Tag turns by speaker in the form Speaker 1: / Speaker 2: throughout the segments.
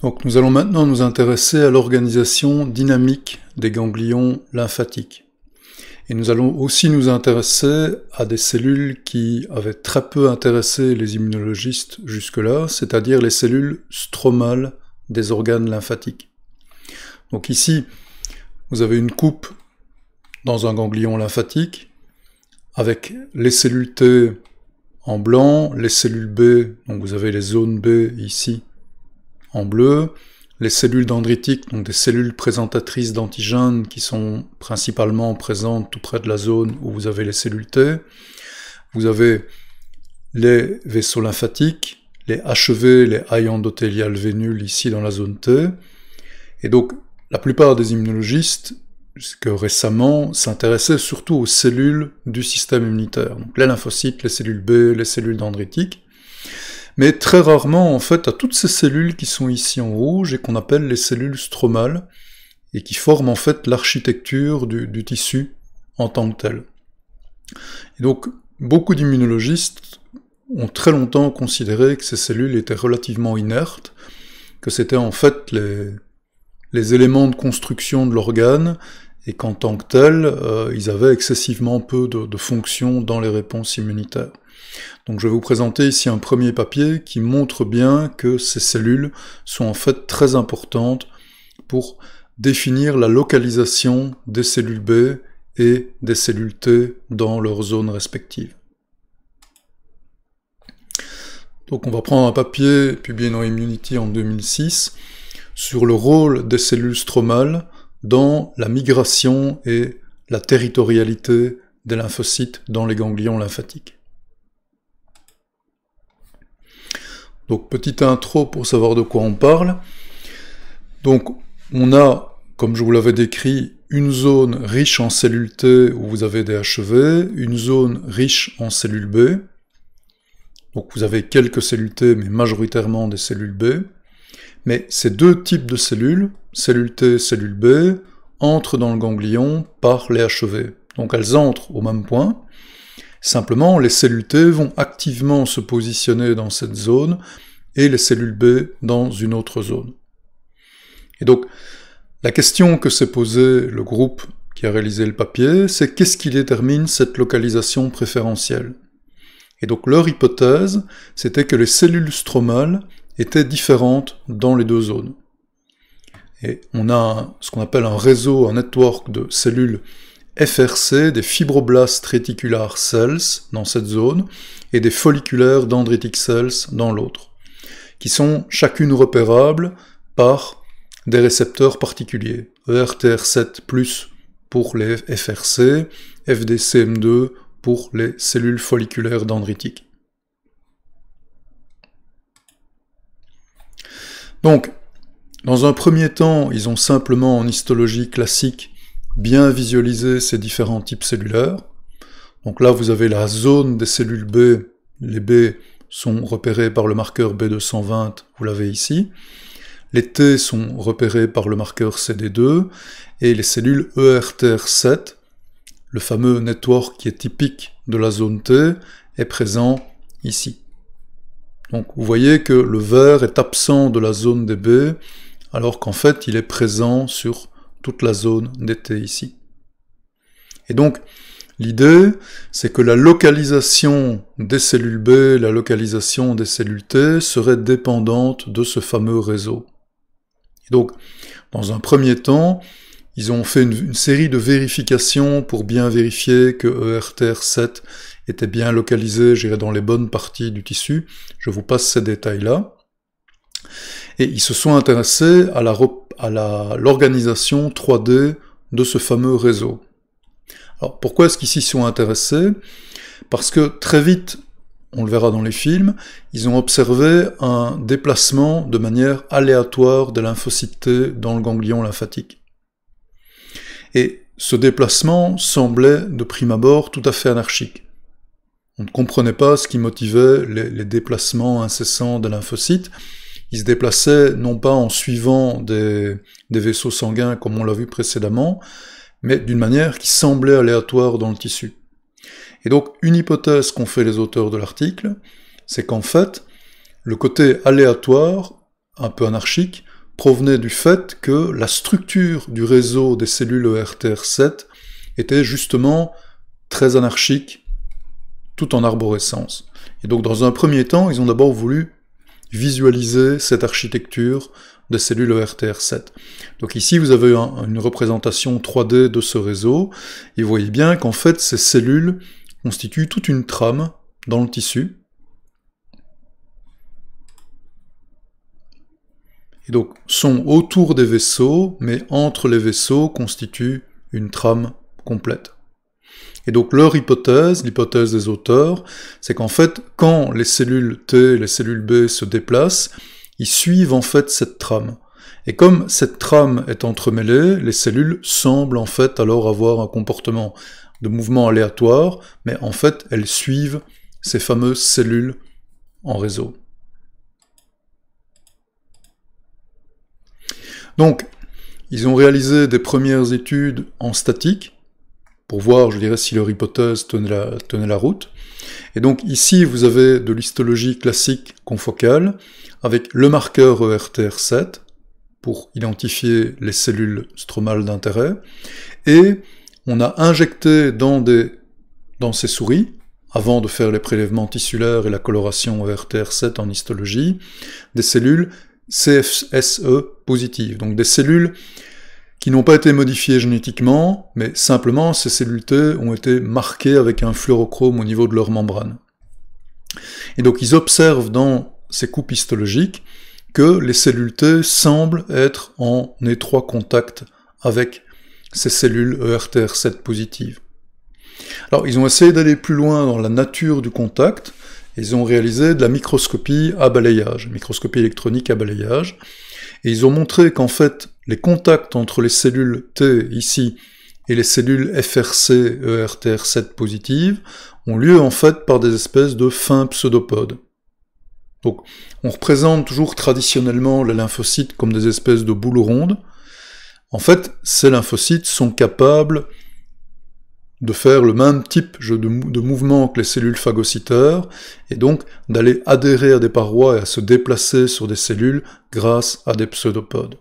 Speaker 1: Donc nous allons maintenant nous intéresser à l'organisation dynamique des ganglions lymphatiques. Et nous allons aussi nous intéresser à des cellules qui avaient très peu intéressé les immunologistes jusque-là, c'est-à-dire les cellules stromales des organes lymphatiques. Donc ici, vous avez une coupe dans un ganglion lymphatique, avec les cellules T en blanc, les cellules B, donc vous avez les zones B ici, en bleu, les cellules dendritiques, donc des cellules présentatrices d'antigènes qui sont principalement présentes tout près de la zone où vous avez les cellules T. Vous avez les vaisseaux lymphatiques, les HV, les hailles endothéliales vénules ici dans la zone T. Et donc, la plupart des immunologistes, jusque récemment, s'intéressaient surtout aux cellules du système immunitaire. Donc les lymphocytes, les cellules B, les cellules dendritiques. Mais très rarement, en fait, à toutes ces cellules qui sont ici en rouge et qu'on appelle les cellules stromales, et qui forment en fait l'architecture du tissu en tant que tel. Et donc, beaucoup d'immunologistes ont très longtemps considéré que ces cellules étaient relativement inertes, que c'était en fait les éléments de construction de l'organe, et qu'en tant que tel, ils avaient excessivement peu de fonctions dans les réponses immunitaires. Donc je vais vous présenter ici un premier papier qui montre bien que ces cellules sont en fait très importantes pour définir la localisation des cellules B et des cellules T dans leurs zones respectives. Donc on va prendre un papier publié dans Immunity en 2006 sur le rôle des cellules stromales dans la migration et la territorialité des lymphocytes dans les ganglions lymphatiques. Donc, petite intro pour savoir de quoi on parle. Donc, on a, comme je vous l'avais décrit, une zone riche en cellules T où vous avez des HV, une zone riche en cellules B. Donc, vous avez quelques cellules T, mais majoritairement des cellules B. Mais ces deux types de cellules T, cellules B, entrent dans le ganglion par les HV. Donc, elles entrent au même point. Simplement, les cellules T vont activement se positionner dans cette zone et les cellules B dans une autre zone. Et donc, la question que s'est posée le groupe qui a réalisé le papier, c'est qu'est-ce qui détermine cette localisation préférentielle? Et donc, leur hypothèse, c'était que les cellules stromales étaient différentes dans les deux zones. Et on a ce qu'on appelle un réseau, un network de cellules FRC, des fibroblastes réticulaires cells dans cette zone, et des folliculaires dendritic cells dans l'autre, qui sont chacune repérables par des récepteurs particuliers, ERTR7+, pour les FRC, FDCM2 pour les cellules folliculaires dendritiques. Donc, dans un premier temps, ils ont simplement en histologie classique bien visualiser ces différents types cellulaires. Donc là, vous avez la zone des cellules B. Les B sont repérés par le marqueur B220, vous l'avez ici. Les T sont repérés par le marqueur CD2. Et les cellules ERTR7, le fameux network qui est typique de la zone T, est présent ici. Donc vous voyez que le vert est absent de la zone des B, alors qu'en fait, il est présent sur toute la zone des T ici. Et donc, l'idée, c'est que la localisation des cellules B, la localisation des cellules T serait dépendante de ce fameux réseau. Et donc, dans un premier temps, ils ont fait une série de vérifications pour bien vérifier que ERTR7 était bien localisé, je dirais, dans les bonnes parties du tissu. Je vous passe ces détails-là. Et ils se sont intéressés à l'organisation 3D de ce fameux réseau. Alors pourquoi est-ce qu'ils s'y sont intéressés? Parce que très vite, on le verra dans les films, ils ont observé un déplacement de manière aléatoire des lymphocytes T dans le ganglion lymphatique. Et ce déplacement semblait de prime abord tout à fait anarchique. On ne comprenait pas ce qui motivait les déplacements incessants des lymphocytes. Ils se déplaçaient non pas en suivant des vaisseaux sanguins comme on l'a vu précédemment, mais d'une manière qui semblait aléatoire dans le tissu. Et donc, une hypothèse qu'ont fait les auteurs de l'article, c'est qu'en fait, le côté aléatoire, un peu anarchique, provenait du fait que la structure du réseau des cellules ERTR7 était justement très anarchique, tout en arborescence. Et donc dans un premier temps, ils ont d'abord voulu visualiser cette architecture des cellules ERTR7. Donc ici, vous avez une représentation 3D de ce réseau, et vous voyez bien qu'en fait, ces cellules constituent toute une trame dans le tissu. Et donc, sont autour des vaisseaux, mais entre les vaisseaux constituent une trame complète. Et donc leur hypothèse, l'hypothèse des auteurs, c'est qu'en fait, quand les cellules T et les cellules B se déplacent, ils suivent en fait cette trame. Et comme cette trame est entremêlée, les cellules semblent en fait alors avoir un comportement de mouvement aléatoire, mais en fait elles suivent ces fameuses cellules en réseau. Donc, ils ont réalisé des premières études en statique, pour voir, je dirais, si leur hypothèse tenait la route. Et donc ici, vous avez de l'histologie classique confocale, avec le marqueur ERTR7, pour identifier les cellules stromales d'intérêt, et on a injecté dans ces souris, avant de faire les prélèvements tissulaires et la coloration ERTR7 en histologie, des cellules CFSE positives, donc des cellules qui n'ont pas été modifiées génétiquement, mais simplement ces cellules T ont été marquées avec un fluorochrome au niveau de leur membrane. Et donc ils observent dans ces coupes histologiques que les cellules T semblent être en étroit contact avec ces cellules ERTR7 positives. Alors ils ont essayé d'aller plus loin dans la nature du contact, et ils ont réalisé de la microscopie à balayage, microscopie électronique à balayage, et ils ont montré qu'en fait, les contacts entre les cellules T ici et les cellules FRC ERTR7 positives ont lieu en fait par des espèces de fins pseudopodes. Donc, on représente toujours traditionnellement les lymphocytes comme des espèces de boules rondes. En fait, ces lymphocytes sont capables de faire le même type de mouvement que les cellules phagocytaires, et donc d'aller adhérer à des parois et à se déplacer sur des cellules grâce à des pseudopodes.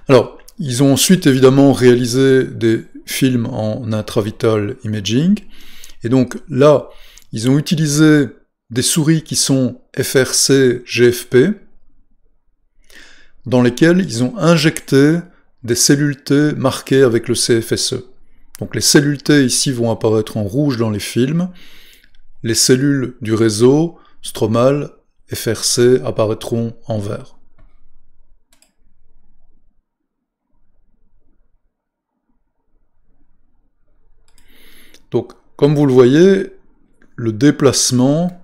Speaker 1: Alors, ils ont ensuite évidemment réalisé des films en intravital imaging, et donc là, ils ont utilisé des souris qui sont FRC-GFP, dans lesquelles ils ont injecté des cellules T marquées avec le CFSE. Donc les cellules T ici vont apparaître en rouge dans les films, les cellules du réseau stromal FRC apparaîtront en vert. Donc, comme vous le voyez, le déplacement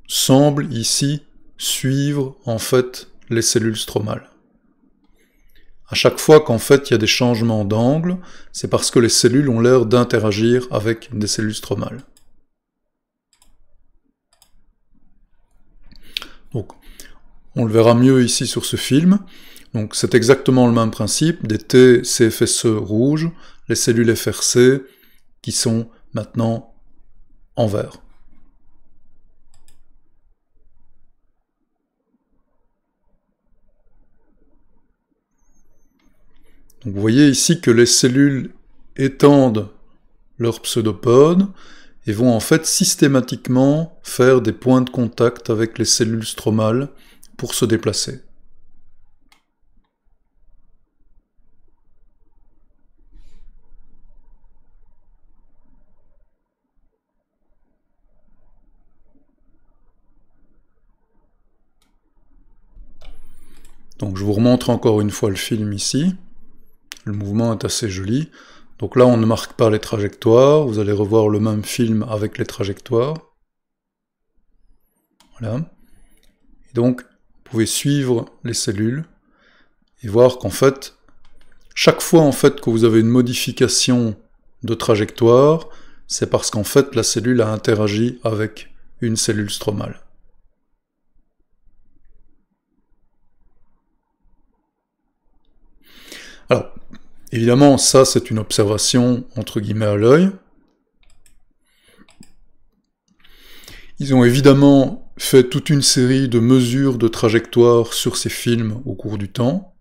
Speaker 1: semble ici suivre en fait les cellules stromales. À chaque fois qu'en fait il y a des changements d'angle, c'est parce que les cellules ont l'air d'interagir avec des cellules stromales. Donc, on le verra mieux ici sur ce film. Donc c'est exactement le même principe, des T CFSE rouges, les cellules FRC qui sont maintenant en vert. Donc vous voyez ici que les cellules étendent leurs pseudopodes et vont en fait systématiquement faire des points de contact avec les cellules stromales pour se déplacer. Donc je vous remontre encore une fois le film ici. Le mouvement est assez joli. Donc là, on ne marque pas les trajectoires. Vous allez revoir le même film avec les trajectoires. Voilà. Et donc, vous pouvez suivre les cellules et voir qu'en fait, chaque fois en fait que vous avez une modification de trajectoire, c'est parce qu'en fait la cellule a interagi avec une cellule stromale. Alors, évidemment, ça c'est une observation entre guillemets à l'œil. Ils ont évidemment fait toute une série de mesures de trajectoire sur ces films au cours du temps.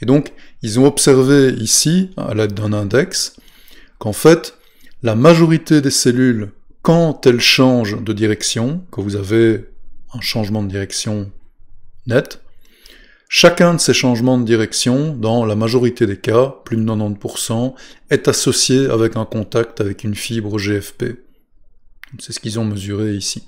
Speaker 1: Et donc, ils ont observé ici, à l'aide d'un index, qu'en fait, la majorité des cellules, quand elles changent de direction, quand vous avez un changement de direction net, chacun de ces changements de direction, dans la majorité des cas, plus de 90%, est associé avec un contact avec une fibre GFP. C'est ce qu'ils ont mesuré ici.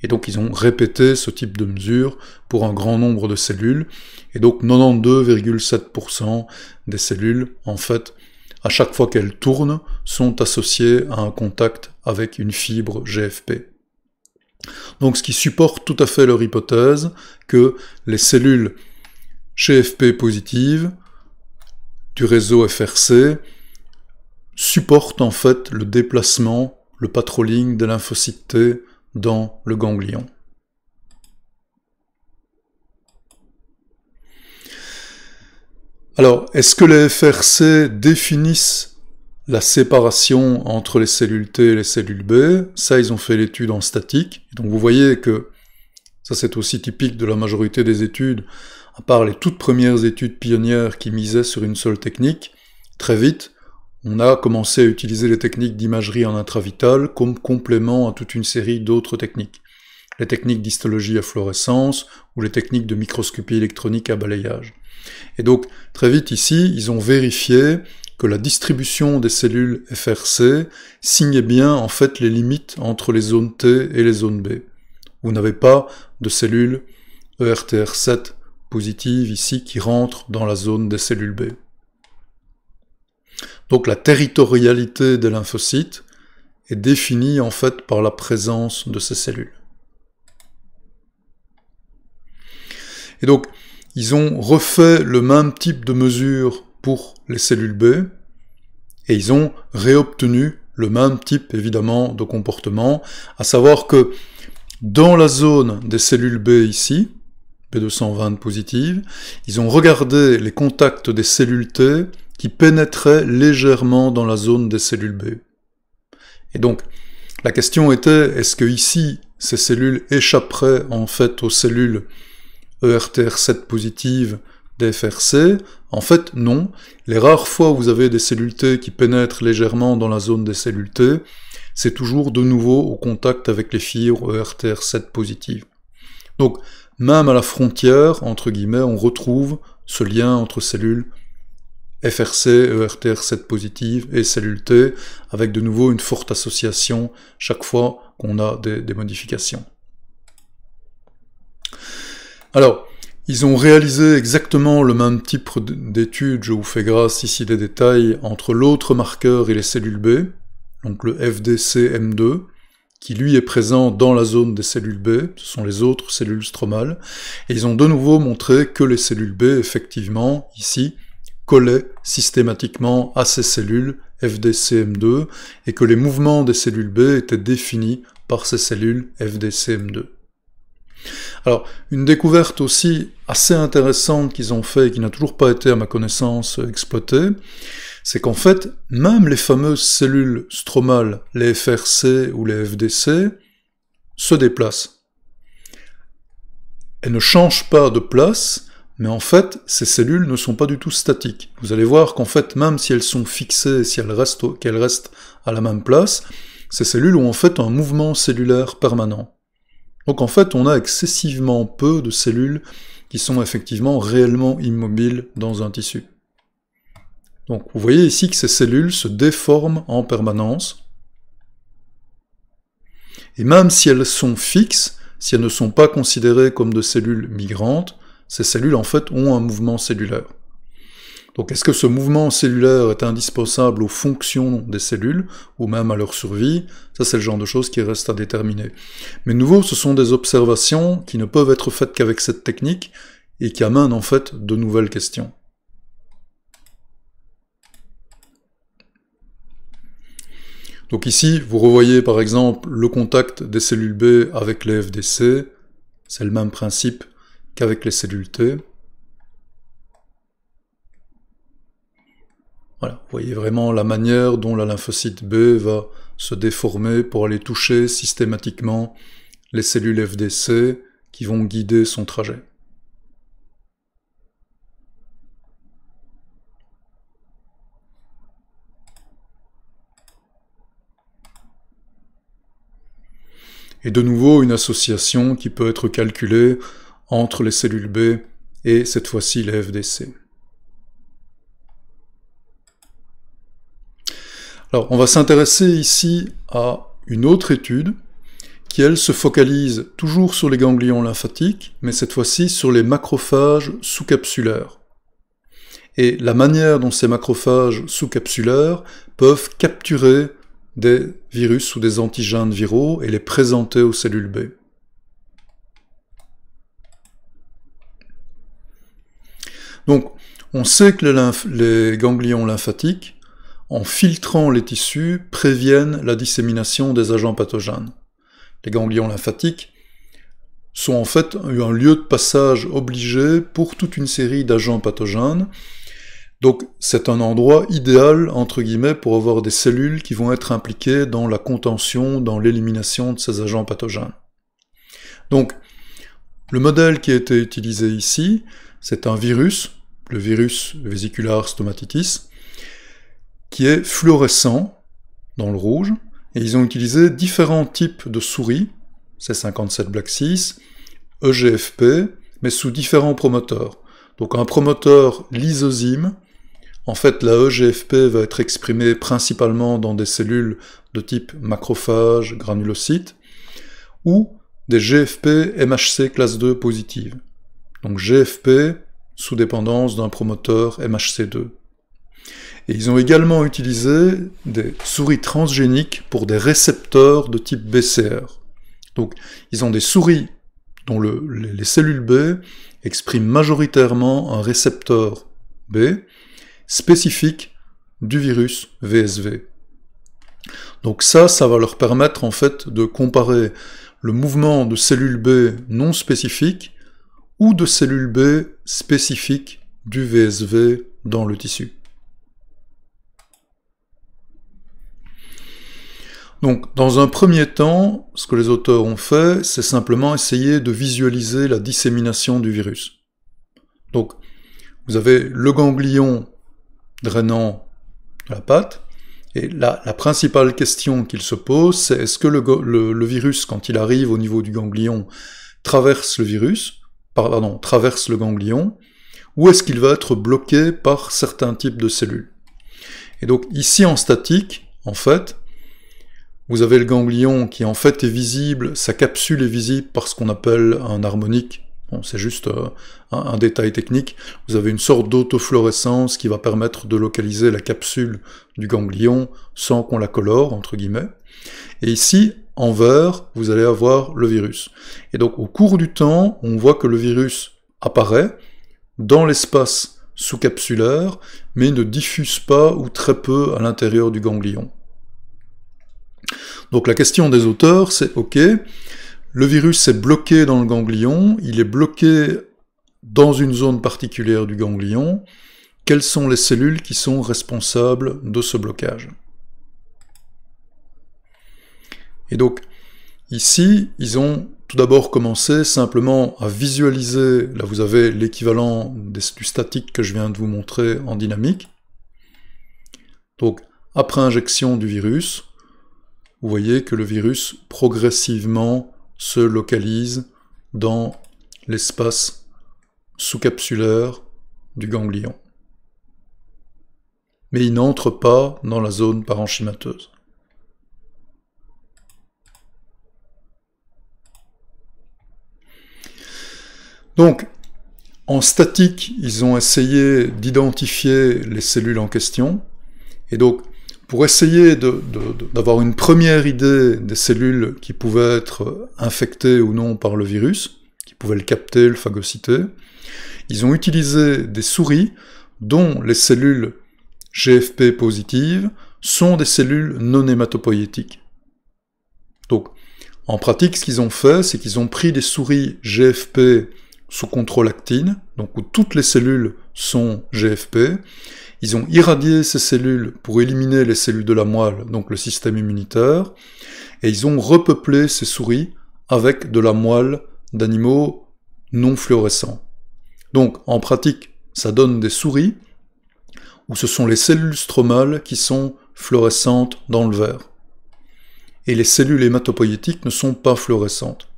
Speaker 1: Et donc ils ont répété ce type de mesure pour un grand nombre de cellules, et donc 92,7% des cellules, en fait, à chaque fois qu'elles tournent, sont associées à un contact avec une fibre GFP. Donc ce qui supporte tout à fait leur hypothèse que les cellules GFP positives du réseau FRC supportent en fait le déplacement, le patrolling des lymphocytes T dans le ganglion. Alors, est-ce que les FRC définissent la séparation entre les cellules T et les cellules B? Ça, ils ont fait l'étude en statique. Donc vous voyez que, ça c'est aussi typique de la majorité des études, à part les toutes premières études pionnières qui misaient sur une seule technique, très vite, on a commencé à utiliser les techniques d'imagerie en intravitale comme complément à toute une série d'autres techniques. Les techniques d'histologie à fluorescence ou les techniques de microscopie électronique à balayage. Et donc, très vite ici, ils ont vérifié que la distribution des cellules FRC signait bien en fait les limites entre les zones T et les zones B. Vous n'avez pas de cellules ERTR7 positives ici qui rentrent dans la zone des cellules B. Donc la territorialité des lymphocytes est définie en fait par la présence de ces cellules. Et donc, ils ont refait le même type de mesure pour les cellules B, et ils ont réobtenu le même type, évidemment, de comportement, à savoir que dans la zone des cellules B ici, B220 positives, ils ont regardé les contacts des cellules T qui pénétraient légèrement dans la zone des cellules B. Et donc, la question était, est-ce que ici, ces cellules échapperaient en fait aux cellules ERTR7 positives des FRC? En fait, non. Les rares fois où vous avez des cellules T qui pénètrent légèrement dans la zone des cellules T, c'est toujours de nouveau au contact avec les fibres ERTR7 positives. Donc, même à la frontière, entre guillemets, on retrouve ce lien entre cellules FRC, ERTR7 positive et cellules T, avec de nouveau une forte association chaque fois qu'on a des modifications. Alors, ils ont réalisé exactement le même type d'étude, je vous fais grâce ici des détails, entre l'autre marqueur et les cellules B, donc le FDC-M2, qui lui est présent dans la zone des cellules B, ce sont les autres cellules stromales, et ils ont de nouveau montré que les cellules B, effectivement, ici, collaient systématiquement à ces cellules FDC-M2, et que les mouvements des cellules B étaient définis par ces cellules FDC-M2. Alors, une découverte aussi assez intéressante qu'ils ont fait et qui n'a toujours pas été à ma connaissance exploitée, c'est qu'en fait, même les fameuses cellules stromales, les FRC ou les FDC, se déplacent. Elles ne changent pas de place, mais en fait, ces cellules ne sont pas du tout statiques. Vous allez voir qu'en fait, même si elles sont fixées, si qu'elles restent à la même place, ces cellules ont en fait un mouvement cellulaire permanent. Donc en fait, on a excessivement peu de cellules qui sont effectivement réellement immobiles dans un tissu. Donc vous voyez ici que ces cellules se déforment en permanence, et même si elles sont fixes, si elles ne sont pas considérées comme de cellules migrantes, ces cellules en fait ont un mouvement cellulaire. Donc est-ce que ce mouvement cellulaire est indispensable aux fonctions des cellules, ou même à leur survie? Ça c'est le genre de choses qui reste à déterminer. Mais de nouveau, ce sont des observations qui ne peuvent être faites qu'avec cette technique, et qui amènent en fait de nouvelles questions. Donc ici, vous revoyez par exemple le contact des cellules B avec les FDC, c'est le même principe qu'avec les cellules T. Voilà, vous voyez vraiment la manière dont la lymphocyte B va se déformer pour aller toucher systématiquement les cellules FDC qui vont guider son trajet. Et de nouveau, une association qui peut être calculée entre les cellules B et cette fois-ci les FDC. Alors, on va s'intéresser ici à une autre étude qui, elle, se focalise toujours sur les ganglions lymphatiques, mais cette fois-ci sur les macrophages sous-capsulaires. Et la manière dont ces macrophages sous-capsulaires peuvent capturer des virus ou des antigènes viraux et les présenter aux cellules B. Donc, on sait que les ganglions lymphatiques, en filtrant les tissus, préviennent la dissémination des agents pathogènes. Les ganglions lymphatiques sont en fait un lieu de passage obligé pour toute une série d'agents pathogènes. Donc c'est un endroit idéal, entre guillemets, pour avoir des cellules qui vont être impliquées dans la contention, dans l'élimination de ces agents pathogènes. Donc le modèle qui a été utilisé ici, c'est un virus, le virus vésiculaire stomatitis, qui est fluorescent dans le rouge, et ils ont utilisé différents types de souris, C57 Black 6, EGFP, mais sous différents promoteurs. Donc un promoteur lysozyme, en fait la EGFP va être exprimée principalement dans des cellules de type macrophage, granulocytes, ou des GFP MHC classe 2 positives. Donc GFP sous dépendance d'un promoteur MHC2. Et ils ont également utilisé des souris transgéniques pour des récepteurs de type BCR. Donc ils ont des souris dont les cellules B expriment majoritairement un récepteur B spécifique du virus VSV. Donc ça va leur permettre en fait de comparer le mouvement de cellules B non spécifiques ou de cellules B spécifiques du VSV dans le tissu. Donc, dans un premier temps, ce que les auteurs ont fait, c'est simplement essayer de visualiser la dissémination du virus. Donc, vous avez le ganglion drainant la patte, et la principale question qu'il se pose, c'est est-ce que le virus, quand il arrive au niveau du ganglion, traverse le ganglion, ou est-ce qu'il va être bloqué par certains types de cellules? Et donc, ici en statique, en fait, vous avez le ganglion qui en fait est visible, sa capsule est visible par ce qu'on appelle un harmonique. Bon, c'est juste un détail technique. Vous avez une sorte d'autofluorescence qui va permettre de localiser la capsule du ganglion sans qu'on la colore, entre guillemets. Et ici, en vert, vous allez avoir le virus. Et donc, au cours du temps, on voit que le virus apparaît dans l'espace sous-capsulaire, mais ne diffuse pas ou très peu à l'intérieur du ganglion. Donc la question des auteurs, c'est ok, le virus est bloqué dans le ganglion, il est bloqué dans une zone particulière du ganglion, quelles sont les cellules qui sont responsables de ce blocage? Et donc, ici, ils ont tout d'abord commencé simplement à visualiser, là vous avez l'équivalent du statique que je viens de vous montrer en dynamique. Donc, après injection du virus, vous voyez que le virus progressivement se localise dans l'espace sous-capsulaire du ganglion. Mais il n'entre pas dans la zone parenchymateuse. Donc, en statique, ils ont essayé d'identifier les cellules en question, et donc, pour essayer d'avoir une première idée des cellules qui pouvaient être infectées ou non par le virus, qui pouvaient le capter, le phagocyter, ils ont utilisé des souris dont les cellules GFP positives sont des cellules non hématopoïétiques. Donc, en pratique, ce qu'ils ont fait, c'est qu'ils ont pris des souris GFP sous contrôle actine, donc où toutes les cellules sont GFP. Ils ont irradié ces cellules pour éliminer les cellules de la moelle, donc le système immunitaire, et ils ont repeuplé ces souris avec de la moelle d'animaux non fluorescents. Donc, en pratique, ça donne des souris où ce sont les cellules stromales qui sont fluorescentes dans le verre. Et les cellules hématopoïétiques ne sont pas fluorescentes.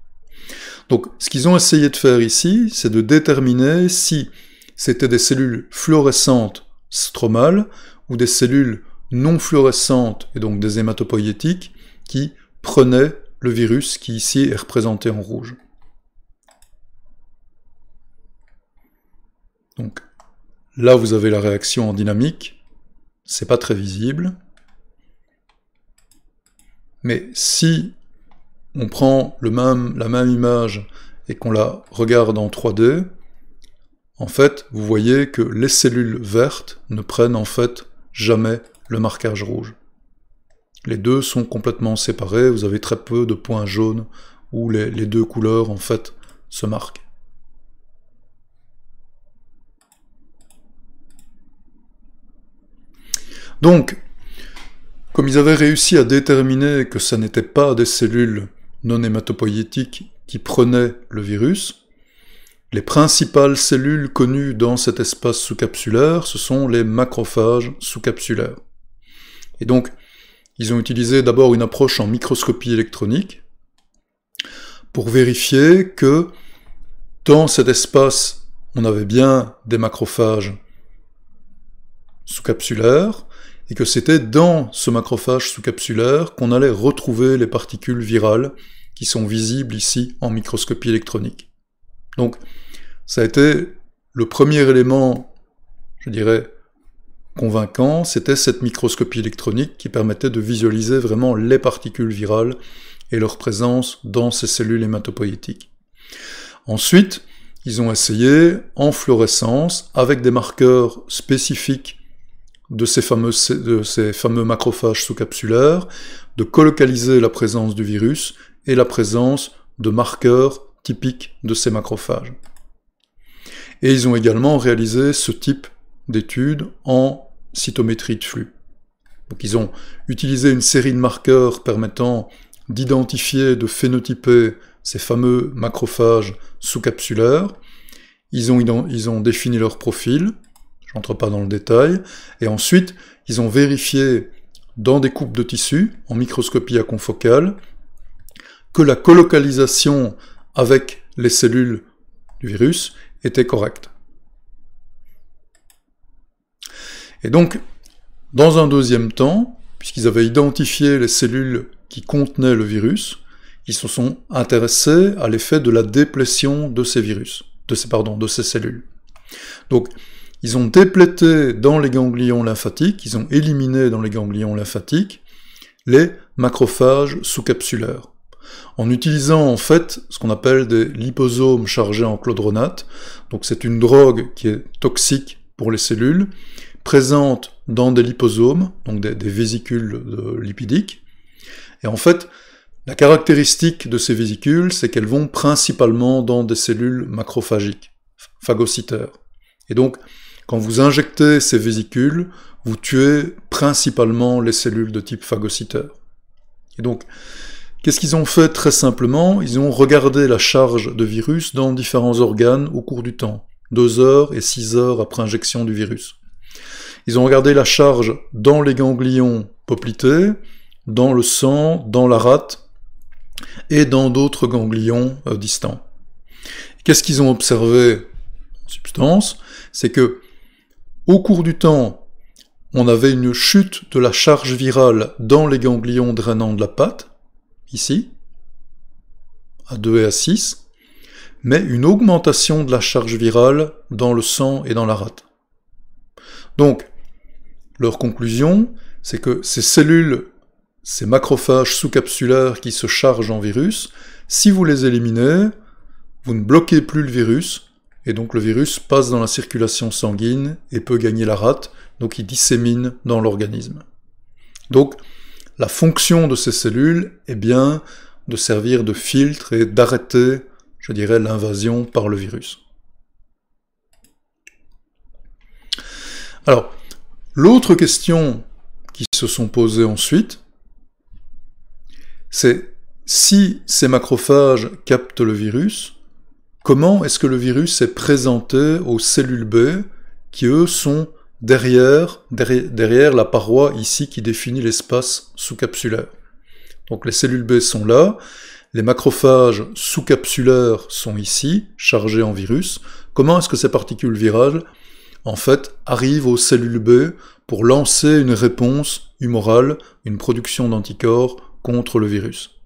Speaker 1: Donc, ce qu'ils ont essayé de faire ici, c'est de déterminer si c'était des cellules fluorescentes stromales ou des cellules non fluorescentes, et donc des hématopoïétiques, qui prenaient le virus qui ici est représenté en rouge. Donc, là vous avez la réaction en dynamique, c'est pas très visible. Mais si on prend la même image et qu'on la regarde en 3D, en fait, vous voyez que les cellules vertes ne prennent en fait jamais le marquage rouge. Les deux sont complètement séparés, vous avez très peu de points jaunes où les deux couleurs en fait se marquent. Donc, comme ils avaient réussi à déterminer que ce n'étaient pas des cellules non hématopoïétiques qui prenaient le virus, les principales cellules connues dans cet espace sous-capsulaire, ce sont les macrophages sous-capsulaires. Et donc, ils ont utilisé d'abord une approche en microscopie électronique pour vérifier que dans cet espace, on avait bien des macrophages sous-capsulaires, et que c'était dans ce macrophage sous-capsulaire qu'on allait retrouver les particules virales qui sont visibles ici en microscopie électronique. Donc, ça a été le premier élément, je dirais, convaincant, c'était cette microscopie électronique qui permettait de visualiser vraiment les particules virales et leur présence dans ces cellules hématopoïétiques. Ensuite, ils ont essayé, en fluorescence, avec des marqueurs spécifiques de ces fameux macrophages sous-capsulaires, de colocaliser la présence du virus et la présence de marqueurs typiques de ces macrophages. Et ils ont également réalisé ce type d'études en cytométrie de flux. Donc ils ont utilisé une série de marqueurs permettant d'identifier, de phénotyper ces fameux macrophages sous-capsulaires. Ils ont défini leur profil, je n'entre pas dans le détail, et ensuite ils ont vérifié dans des coupes de tissu, en microscopie à confocale, que la colocalisation avec les cellules du virus était correcte. Et donc, dans un deuxième temps, puisqu'ils avaient identifié les cellules qui contenaient le virus, ils se sont intéressés à l'effet de la déplétion de ces virus, de ces cellules. Donc, ils ont déplété dans les ganglions lymphatiques, ils ont éliminé dans les ganglions lymphatiques les macrophages sous-capsulaires, en utilisant en fait ce qu'on appelle des liposomes chargés en chlordronate. Donc c'est une drogue qui est toxique pour les cellules, présente dans des liposomes, donc des vésicules lipidiques. Et en fait, la caractéristique de ces vésicules, c'est qu'elles vont principalement dans des cellules macrophagiques, phagocytaires. Et donc, quand vous injectez ces vésicules, vous tuez principalement les cellules de type phagocytaire. Et donc, qu'est-ce qu'ils ont fait très simplement? Ils ont regardé la charge de virus dans différents organes au cours du temps, 2 heures et 6 heures après injection du virus. Ils ont regardé la charge dans les ganglions poplités, dans le sang, dans la rate et dans d'autres ganglions distants. Qu'est-ce qu'ils ont observé en substance? C'est que au cours du temps, on avait une chute de la charge virale dans les ganglions drainants de la patte, ici, à 2 et à 6, mais une augmentation de la charge virale dans le sang et dans la rate. Donc, leur conclusion, c'est que ces cellules, ces macrophages sous-capsulaires qui se chargent en virus, si vous les éliminez, vous ne bloquez plus le virus, et donc le virus passe dans la circulation sanguine et peut gagner la rate, donc il dissémine dans l'organisme. Donc, la fonction de ces cellules est bien de servir de filtre et d'arrêter je dirais, l'invasion par le virus. Alors, l'autre question qui se sont posées ensuite, c'est si ces macrophages captent le virus, comment est-ce que le virus est présenté aux cellules B qui, eux, sont derrière la paroi ici qui définit l'espace sous-capsulaire. Donc les cellules B sont là, les macrophages sous-capsulaires sont ici, chargés en virus. Comment est-ce que ces particules virales, en fait, arrivent aux cellules B pour lancer une réponse humorale, une production d'anticorps contre le virus?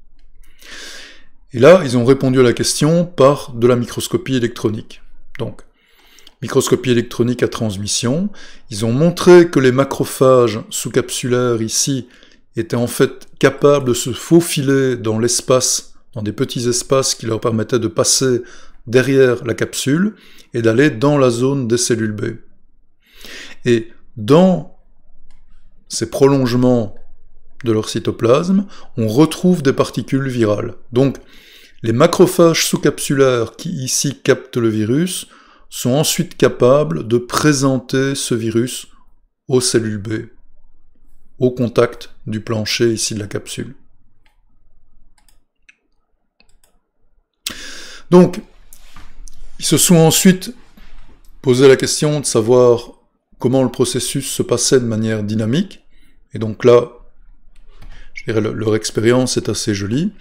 Speaker 1: Et là, ils ont répondu à la question par de la microscopie électronique. Donc, microscopie électronique à transmission, ils ont montré que les macrophages sous-capsulaires ici étaient en fait capables de se faufiler dans l'espace, dans des petits espaces qui leur permettaient de passer derrière la capsule et d'aller dans la zone des cellules B. Et dans ces prolongements de leur cytoplasme, on retrouve des particules virales. Donc, les macrophages sous-capsulaires qui ici captent le virus sont ensuite capables de présenter ce virus aux cellules B, au contact du plancher ici de la capsule. Donc, ils se sont ensuite posé la question de savoir comment le processus se passait de manière dynamique, et donc là, je dirais leur expérience est assez jolie.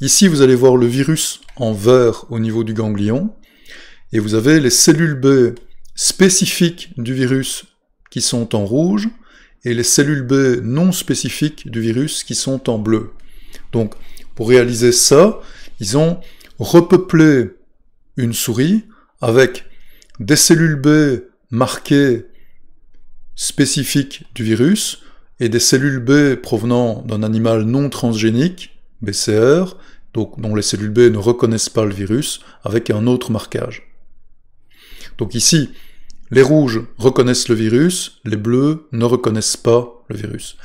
Speaker 1: Ici, vous allez voir le virus en vert au niveau du ganglion, et vous avez les cellules B spécifiques du virus qui sont en rouge, et les cellules B non spécifiques du virus qui sont en bleu. Donc, pour réaliser ça, ils ont repeuplé une souris avec des cellules B marquées spécifiques du virus, et des cellules B provenant d'un animal non transgénique, BCR, donc dont les cellules B ne reconnaissent pas le virus, avec un autre marquage. Donc ici, les rouges reconnaissent le virus, les bleus ne reconnaissent pas le virus.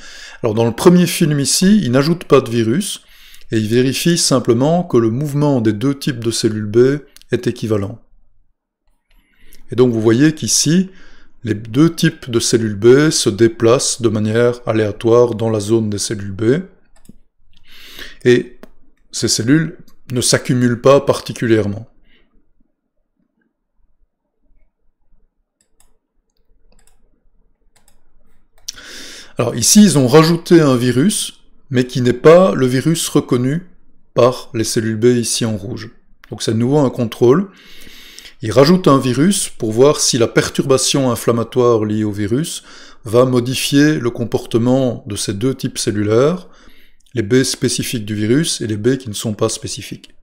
Speaker 1: Alors dans le premier film ici, ils n'ajoutent pas de virus, et ils vérifient simplement que le mouvement des deux types de cellules B est équivalent. Et donc vous voyez qu'ici, les deux types de cellules B se déplacent de manière aléatoire dans la zone des cellules B, et ces cellules ne s'accumulent pas particulièrement. Alors ici, ils ont rajouté un virus, mais qui n'est pas le virus reconnu par les cellules B ici en rouge. Donc c'est de nouveau un contrôle. Ils rajoutent un virus pour voir si la perturbation inflammatoire liée au virus va modifier le comportement de ces deux types cellulaires, les B spécifiques du virus et les B qui ne sont pas spécifiques.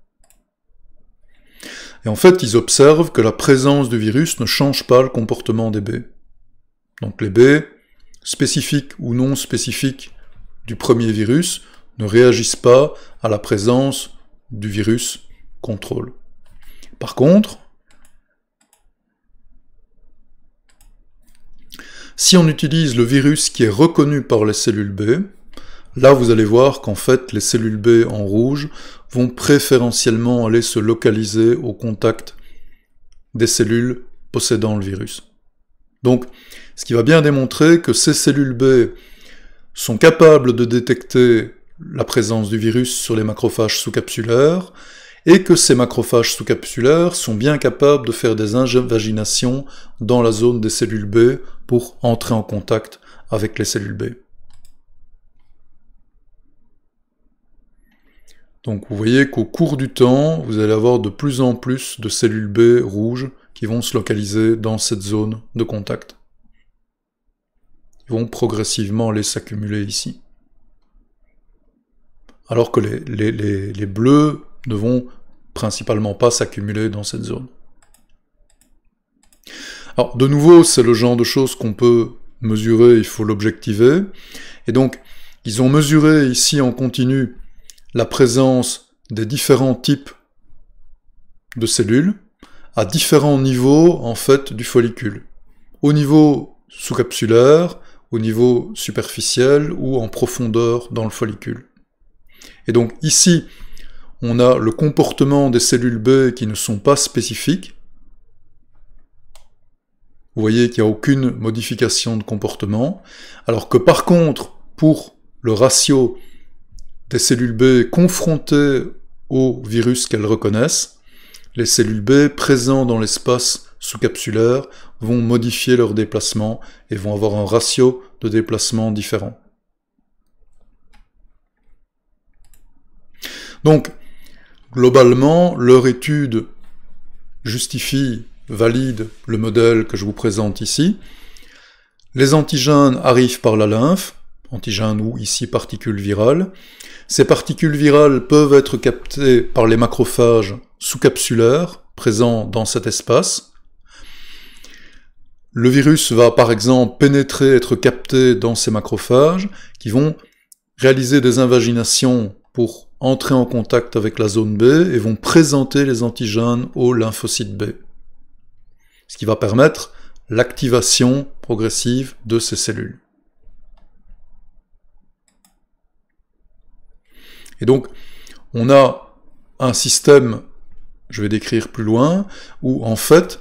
Speaker 1: Et en fait, ils observent que la présence du virus ne change pas le comportement des B. Donc les B, spécifiques ou non spécifiques du premier virus, ne réagissent pas à la présence du virus contrôle. Par contre, si on utilise le virus qui est reconnu par les cellules B, là vous allez voir qu'en fait les cellules B en rouge vont préférentiellement aller se localiser au contact des cellules possédant le virus. Donc, ce qui va bien démontrer que ces cellules B sont capables de détecter la présence du virus sur les macrophages sous-capsulaires, et que ces macrophages sous-capsulaires sont bien capables de faire des invaginations dans la zone des cellules B pour entrer en contact avec les cellules B. Donc vous voyez qu'au cours du temps, vous allez avoir de plus en plus de cellules B rouges qui vont se localiser dans cette zone de contact. Ils vont progressivement aller s'accumuler ici. Alors que les bleus ne vont principalement pas s'accumuler dans cette zone. Alors, de nouveau, c'est le genre de choses qu'on peut mesurer, il faut l'objectiver. Et donc, ils ont mesuré ici en continu la présence des différents types de cellules à différents niveaux, en fait, du follicule. Au niveau sous-capsulaire, au niveau superficiel ou en profondeur dans le follicule. Et donc, ici, on a le comportement des cellules B qui ne sont pas spécifiques. Vous voyez qu'il n'y a aucune modification de comportement, alors que par contre, pour le ratio des cellules B confrontées au virus qu'elles reconnaissent, les cellules B présentes dans l'espace sous-capsulaire vont modifier leur déplacement et vont avoir un ratio de déplacement différent. Donc, globalement, leur étude justifie, valide le modèle que je vous présente ici. Les antigènes arrivent par la lymphe, antigènes ou ici particules virales. Ces particules virales peuvent être captées par les macrophages sous-capsulaires présents dans cet espace. Le virus va par exemple pénétrer, être capté dans ces macrophages qui vont réaliser des invaginations pour entrer en contact avec la zone B et vont présenter les antigènes aux lymphocytes B. Ce qui va permettre l'activation progressive de ces cellules. Et donc, on a un système, je vais décrire plus loin, où en fait,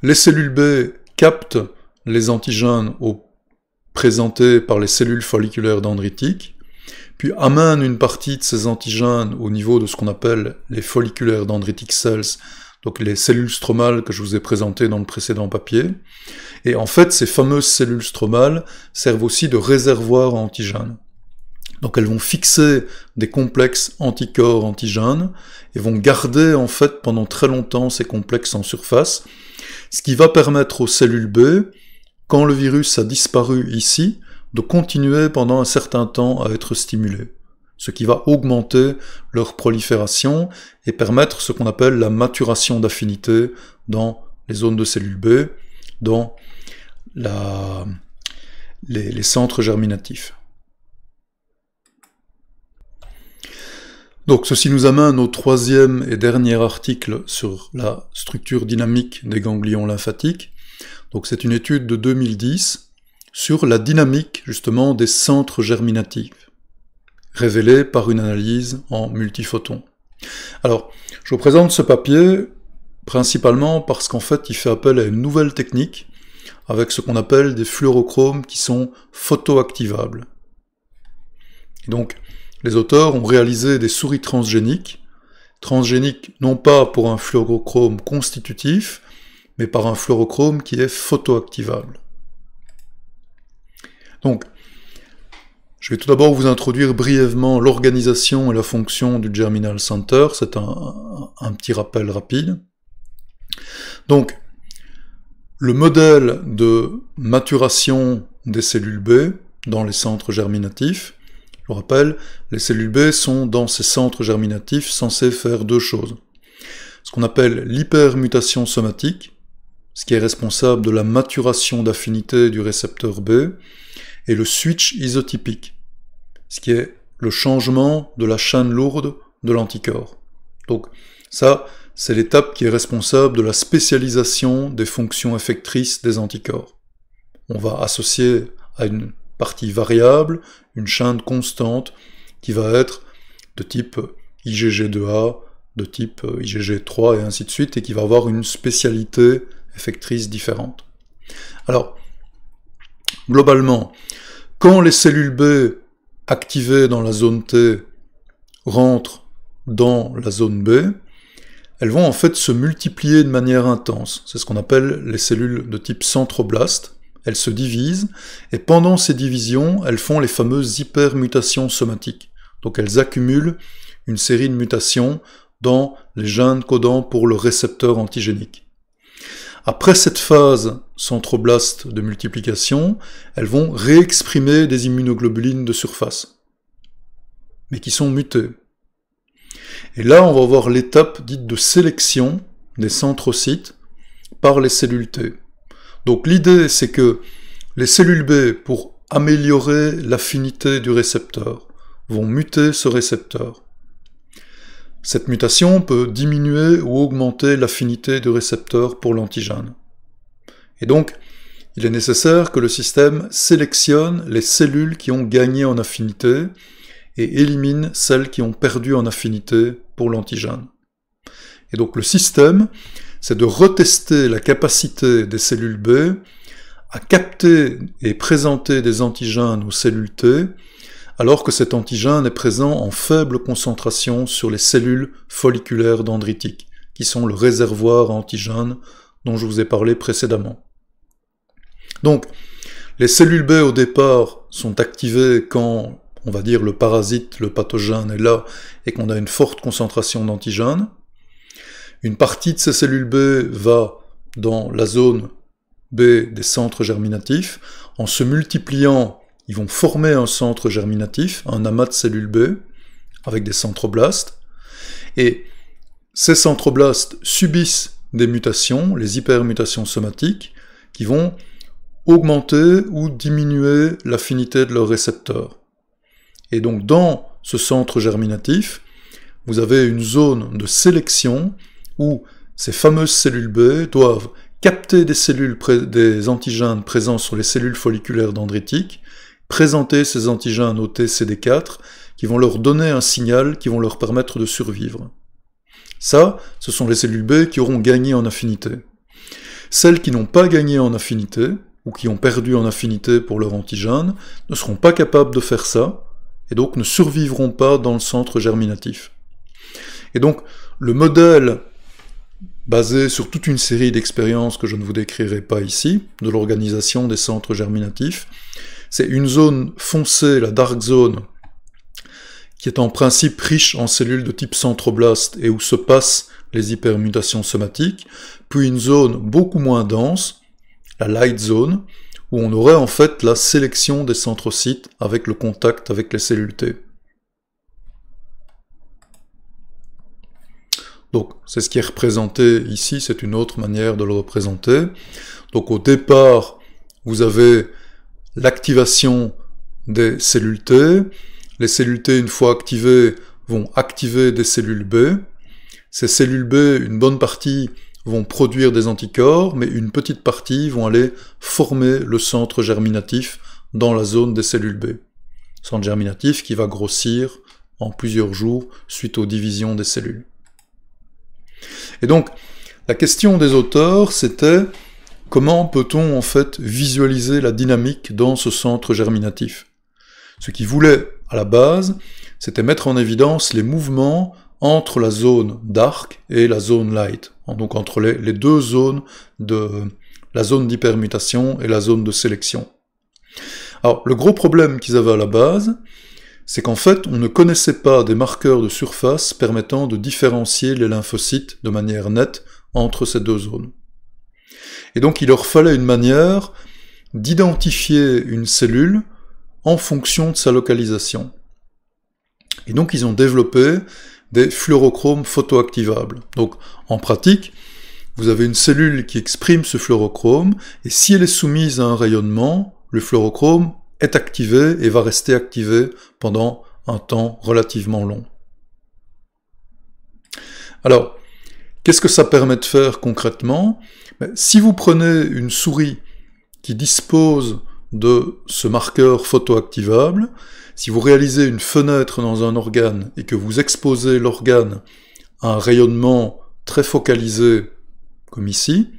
Speaker 1: les cellules B captent les antigènes présentés par les cellules folliculaires dendritiques, puis amènent une partie de ces antigènes au niveau de ce qu'on appelle les folliculaires dendritic cells, donc les cellules stromales que je vous ai présentées dans le précédent papier. Et en fait, ces fameuses cellules stromales servent aussi de réservoir à antigènes. Donc elles vont fixer des complexes anticorps-antigènes et vont garder en fait pendant très longtemps ces complexes en surface, ce qui va permettre aux cellules B, quand le virus a disparu ici, de continuer pendant un certain temps à être stimulées, ce qui va augmenter leur prolifération et permettre ce qu'on appelle la maturation d'affinité dans les zones de cellules B, dans les centres germinatifs. Donc ceci nous amène au troisième et dernier article sur la structure dynamique des ganglions lymphatiques. Donc c'est une étude de 2010 sur la dynamique justement des centres germinatifs, révélée par une analyse en multiphotons. Alors, je vous présente ce papier principalement parce qu'en fait il fait appel à une nouvelle technique avec ce qu'on appelle des fluorochromes qui sont photoactivables. Et donc, les auteurs ont réalisé des souris transgéniques non pas pour un fluorochrome constitutif, mais par un fluorochrome qui est photoactivable. Donc, je vais tout d'abord vous introduire brièvement l'organisation et la fonction du Germinal Center, c'est un petit rappel rapide. Donc, le modèle de maturation des cellules B dans les centres germinatifs, je vous rappelle, les cellules B sont dans ces centres germinatifs censés faire deux choses. Ce qu'on appelle l'hypermutation somatique, ce qui est responsable de la maturation d'affinité du récepteur B, et le switch isotypique, ce qui est le changement de la chaîne lourde de l'anticorps. Donc ça, c'est l'étape qui est responsable de la spécialisation des fonctions effectrices des anticorps. On va associer à une partie variable, une chaîne constante qui va être de type IgG2A, de type IgG3 et ainsi de suite, et qui va avoir une spécialité effectrice différente. Alors, globalement, quand les cellules B activées dans la zone T rentrent dans la zone B, elles vont en fait se multiplier de manière intense. C'est ce qu'on appelle les cellules de type centroblast. Elles se divisent, et pendant ces divisions, elles font les fameuses hypermutations somatiques. Donc elles accumulent une série de mutations dans les gènes codant pour le récepteur antigénique. Après cette phase centroblaste de multiplication, elles vont réexprimer des immunoglobulines de surface, mais qui sont mutées. Et là, on va voir l'étape dite de sélection des centrocytes par les cellules T. Donc l'idée, c'est que les cellules B, pour améliorer l'affinité du récepteur, vont muter ce récepteur. Cette mutation peut diminuer ou augmenter l'affinité du récepteur pour l'antigène. Et donc, il est nécessaire que le système sélectionne les cellules qui ont gagné en affinité et élimine celles qui ont perdu en affinité pour l'antigène. Et donc le système, c'est de retester la capacité des cellules B à capter et présenter des antigènes aux cellules T, alors que cet antigène est présent en faible concentration sur les cellules folliculaires dendritiques, qui sont le réservoir à antigènes dont je vous ai parlé précédemment. Donc, les cellules B au départ sont activées quand, on va dire, le parasite, le pathogène est là et qu'on a une forte concentration d'antigènes. Une partie de ces cellules B va dans la zone B des centres germinatifs. En se multipliant, ils vont former un centre germinatif, un amas de cellules B, avec des centroblastes. Et ces centroblastes subissent des mutations, les hypermutations somatiques, qui vont augmenter ou diminuer l'affinité de leurs récepteurs. Et donc dans ce centre germinatif, vous avez une zone de sélection où ces fameuses cellules B doivent capter des antigènes présents sur les cellules folliculaires dendritiques, présenter ces antigènes au TCD4 qui vont leur donner un signal qui vont leur permettre de survivre. Ça, ce sont les cellules B qui auront gagné en affinité. Celles qui n'ont pas gagné en affinité, ou qui ont perdu en affinité pour leur antigène, ne seront pas capables de faire ça, et donc ne survivront pas dans le centre germinatif. Et donc, le modèle basé sur toute une série d'expériences que je ne vous décrirai pas ici, de l'organisation des centres germinatifs, c'est une zone foncée, la dark zone, qui est en principe riche en cellules de type centroblast et où se passent les hypermutations somatiques, puis une zone beaucoup moins dense, la light zone, où on aurait en fait la sélection des centrocytes avec le contact avec les cellules T. Donc c'est ce qui est représenté ici, c'est une autre manière de le représenter. Donc au départ, vous avez l'activation des cellules T. Les cellules T, une fois activées, vont activer des cellules B. Ces cellules B, une bonne partie, vont produire des anticorps, mais une petite partie vont aller former le centre germinatif dans la zone des cellules B. Centre germinatif qui va grossir en plusieurs jours suite aux divisions des cellules. Et donc, la question des auteurs, c'était comment peut-on en fait visualiser la dynamique dans ce centre germinatif? Ce qu'ils voulaient à la base, c'était mettre en évidence les mouvements entre la zone dark et la zone light, donc entre les deux zones la zone d'hypermutation et la zone de sélection. Alors, le gros problème qu'ils avaient à la base, c'est qu'en fait, on ne connaissait pas des marqueurs de surface permettant de différencier les lymphocytes de manière nette entre ces deux zones. Et donc, il leur fallait une manière d'identifier une cellule en fonction de sa localisation. Et donc, ils ont développé des fluorochromes photoactivables. Donc, en pratique, vous avez une cellule qui exprime ce fluorochrome, et si elle est soumise à un rayonnement, le fluorochrome est activé et va rester activé pendant un temps relativement long. Alors, qu'est-ce que ça permet de faire concrètement? Si vous prenez une souris qui dispose de ce marqueur photoactivable, si vous réalisez une fenêtre dans un organe et que vous exposez l'organe à un rayonnement très focalisé, comme ici,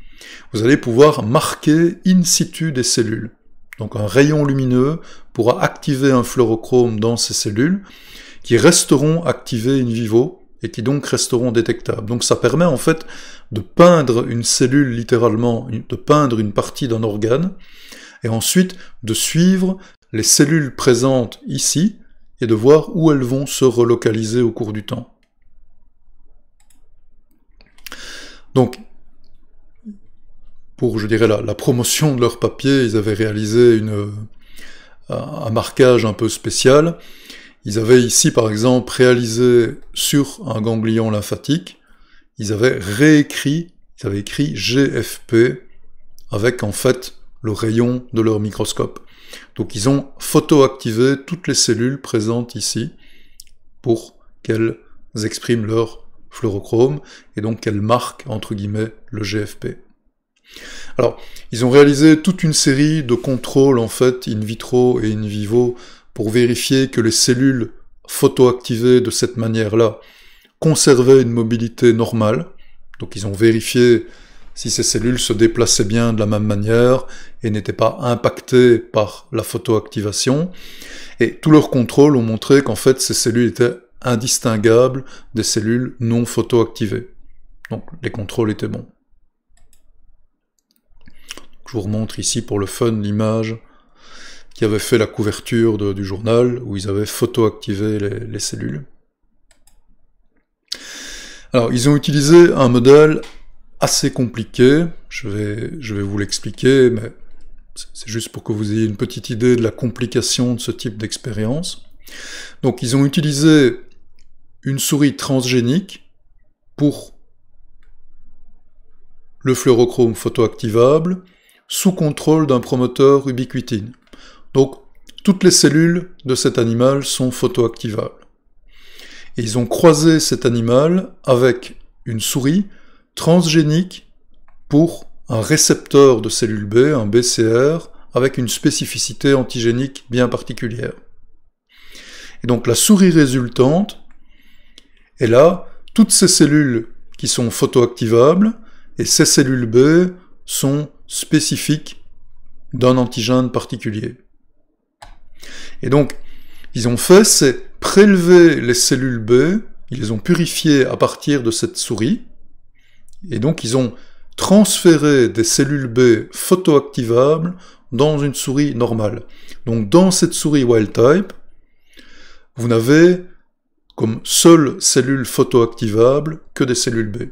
Speaker 1: vous allez pouvoir marquer in situ des cellules. Donc un rayon lumineux pourra activer un fluorochrome dans ces cellules qui resteront activées in vivo et qui donc resteront détectables. Donc ça permet en fait de peindre une cellule littéralement, de peindre une partie d'un organe et ensuite de suivre les cellules présentes ici et de voir où elles vont se relocaliser au cours du temps. Donc, pour, je dirais, la promotion de leur papier, ils avaient réalisé un marquage un peu spécial. Ils avaient ici, par exemple, réalisé sur un ganglion lymphatique, ils avaient écrit GFP avec, en fait, le rayon de leur microscope. Donc ils ont photoactivé toutes les cellules présentes ici pour qu'elles expriment leur fluorochrome et donc qu'elles marquent, entre guillemets, le GFP. Alors, ils ont réalisé toute une série de contrôles, en fait, in vitro et in vivo, pour vérifier que les cellules photoactivées de cette manière-là conservaient une mobilité normale. Donc ils ont vérifié si ces cellules se déplaçaient bien de la même manière et n'étaient pas impactées par la photoactivation. Et tous leurs contrôles ont montré qu'en fait ces cellules étaient indistinguables des cellules non photoactivées. Donc les contrôles étaient bons. Je vous remontre ici pour le fun l'image qui avait fait la couverture du journal où ils avaient photoactivé les cellules. Alors ils ont utilisé un modèle assez compliqué, je vais vous l'expliquer, mais c'est juste pour que vous ayez une petite idée de la complication de ce type d'expérience. Donc ils ont utilisé une souris transgénique pour le fluorochrome photoactivable sous contrôle d'un promoteur ubiquitine. Donc toutes les cellules de cet animal sont photoactivables. Et ils ont croisé cet animal avec une souris transgénique pour un récepteur de cellules B, un BCR, avec une spécificité antigénique bien particulière. Et donc la souris résultante, elle a toutes ces cellules qui sont photoactivables, et ces cellules B sont spécifiques d'un antigène particulier. Et donc, ils ont fait, c'est prélever les cellules B, ils les ont purifiées à partir de cette souris, et donc ils ont transféré des cellules B photoactivables dans une souris normale. Donc dans cette souris wild type, vous n'avez comme seule cellule photoactivable que des cellules B.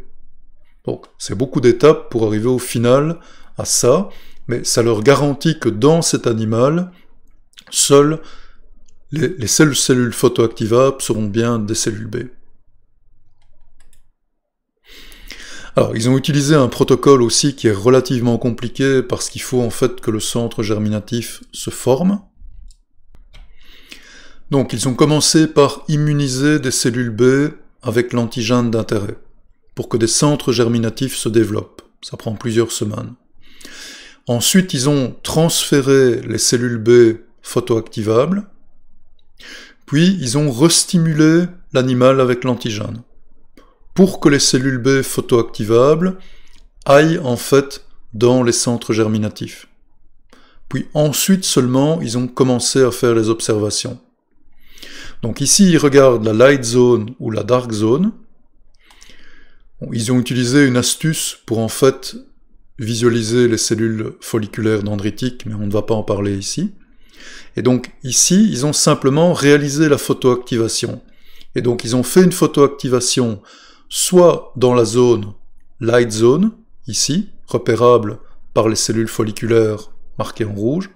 Speaker 1: Donc c'est beaucoup d'étapes pour arriver au final à ça, mais ça leur garantit que dans cet animal, seules les seules cellules photoactivables seront bien des cellules B. Alors, ils ont utilisé un protocole aussi qui est relativement compliqué parce qu'il faut en fait que le centre germinatif se forme. Donc, ils ont commencé par immuniser des cellules B avec l'antigène d'intérêt pour que des centres germinatifs se développent. Ça prend plusieurs semaines. Ensuite, ils ont transféré les cellules B photoactivables, puis ils ont restimulé l'animal avec l'antigène pour que les cellules B photoactivables aillent en fait dans les centres germinatifs. Puis ensuite seulement, ils ont commencé à faire les observations. Donc ici, ils regardent la light zone ou la dark zone. Ils ont utilisé une astuce pour en fait visualiser les cellules folliculaires dendritiques, mais on ne va pas en parler ici. Et donc ici, ils ont simplement réalisé la photoactivation. Et donc ils ont fait une photoactivation soit dans la zone light zone, ici, repérable par les cellules folliculaires marquées en rouge,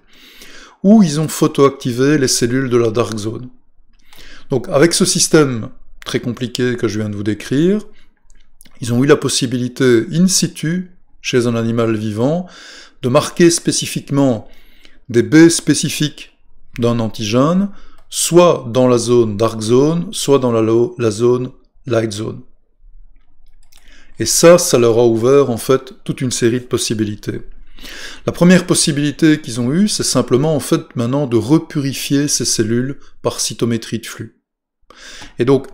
Speaker 1: ou ils ont photoactivé les cellules de la dark zone. Donc avec ce système très compliqué que je viens de vous décrire, ils ont eu la possibilité in situ, chez un animal vivant, de marquer spécifiquement des B spécifiques d'un antigène, soit dans la zone dark zone, soit dans la zone light zone. Et ça leur a ouvert en fait toute une série de possibilités. La première possibilité qu'ils ont eue, c'est simplement en fait maintenant de repurifier ces cellules par cytométrie de flux. Et donc,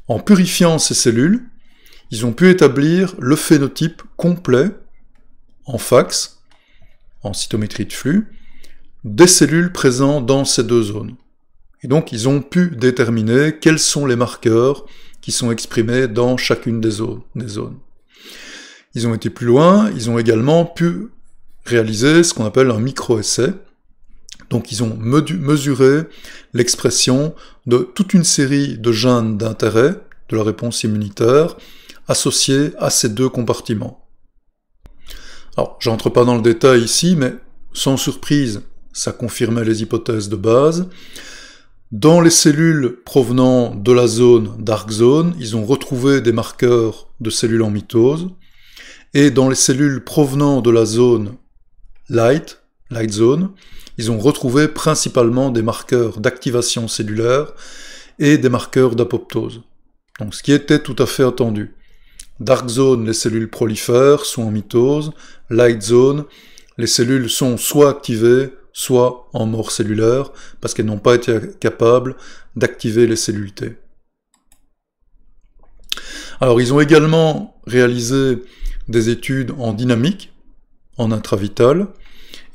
Speaker 1: en purifiant ces cellules, ils ont pu établir le phénotype complet, en fax, en cytométrie de flux, des cellules présentes dans ces deux zones. Et donc, ils ont pu déterminer quels sont les marqueurs qui sont exprimés dans chacune des zones. Ils ont été plus loin, ils ont également pu réaliser ce qu'on appelle un micro-essai. Donc ils ont mesuré l'expression de toute une série de gènes d'intérêt de la réponse immunitaire associés à ces deux compartiments. Alors, j'entre pas dans le détail ici, mais sans surprise, ça confirmait les hypothèses de base. Dans les cellules provenant de la zone dark zone, ils ont retrouvé des marqueurs de cellules en mitose, et dans les cellules provenant de la zone light zone, ils ont retrouvé principalement des marqueurs d'activation cellulaire et des marqueurs d'apoptose. Donc ce qui était tout à fait attendu. Dark zone, les cellules prolifèrent, sont en mitose. Light zone, les cellules sont soit activées, soit en mort cellulaire, parce qu'elles n'ont pas été capables d'activer les cellules T. Alors ils ont également réalisé des études en dynamique, en intravital,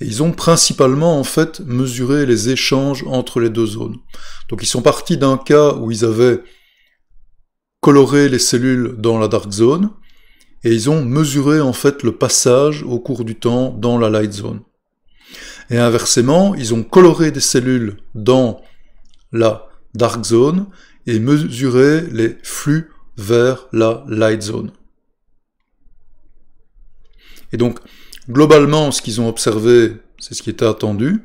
Speaker 1: et ils ont principalement en fait mesuré les échanges entre les deux zones. Donc ils sont partis d'un cas où ils avaient coloré les cellules dans la dark zone, et ils ont mesuré en fait le passage au cours du temps dans la light zone. Et inversement, ils ont coloré des cellules dans la dark zone et mesuré les flux vers la light zone. Et donc, globalement, ce qu'ils ont observé, c'est ce qui était attendu.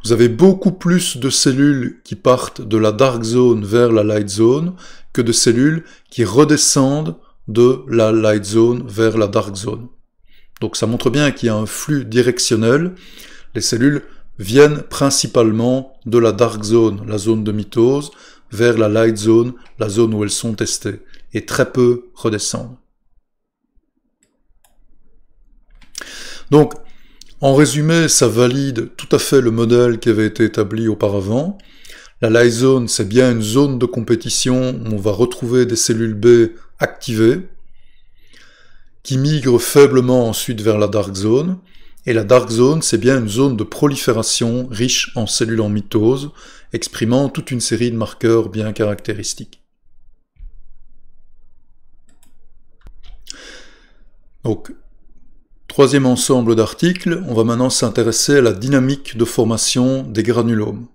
Speaker 1: Vous avez beaucoup plus de cellules qui partent de la dark zone vers la light zone que de cellules qui redescendent de la light zone vers la dark zone. Donc ça montre bien qu'il y a un flux directionnel. Les cellules viennent principalement de la dark zone, la zone de mitose, vers la light zone, la zone où elles sont testées, et très peu redescendent. Donc, en résumé, ça valide tout à fait le modèle qui avait été établi auparavant. La light zone, c'est bien une zone de compétition où on va retrouver des cellules B activées, qui migrent faiblement ensuite vers la dark zone. Et la dark zone, c'est bien une zone de prolifération riche en cellules en mitose, exprimant toute une série de marqueurs bien caractéristiques. Donc, troisième ensemble d'articles, on va maintenant s'intéresser à la dynamique de formation des granulomes.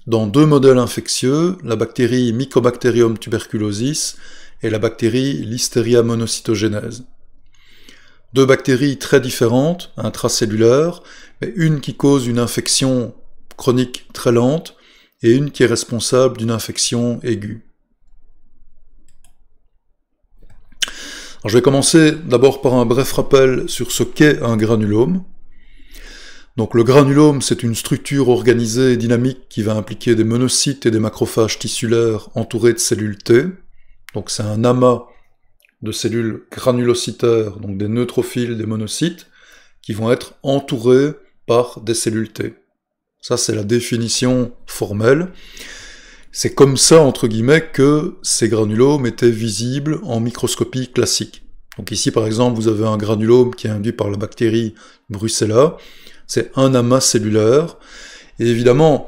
Speaker 1: Dans deux modèles infectieux, la bactérie Mycobacterium tuberculosis et la bactérie Listeria monocytogenes. Deux bactéries très différentes, intracellulaires, mais une qui cause une infection chronique très lente et une qui est responsable d'une infection aiguë. Alors je vais commencer d'abord par un bref rappel sur ce qu'est un granulome. Donc le granulome, c'est une structure organisée et dynamique qui va impliquer des monocytes et des macrophages tissulaires entourés de cellules T. Donc c'est un amas de cellules granulocytaires, donc des neutrophiles, des monocytes, qui vont être entourés par des cellules T. Ça, c'est la définition formelle. C'est comme ça, entre guillemets, que ces granulomes étaient visibles en microscopie classique. Donc ici, par exemple, vous avez un granulome qui est induit par la bactérie Brucella. C'est un amas cellulaire. Et évidemment,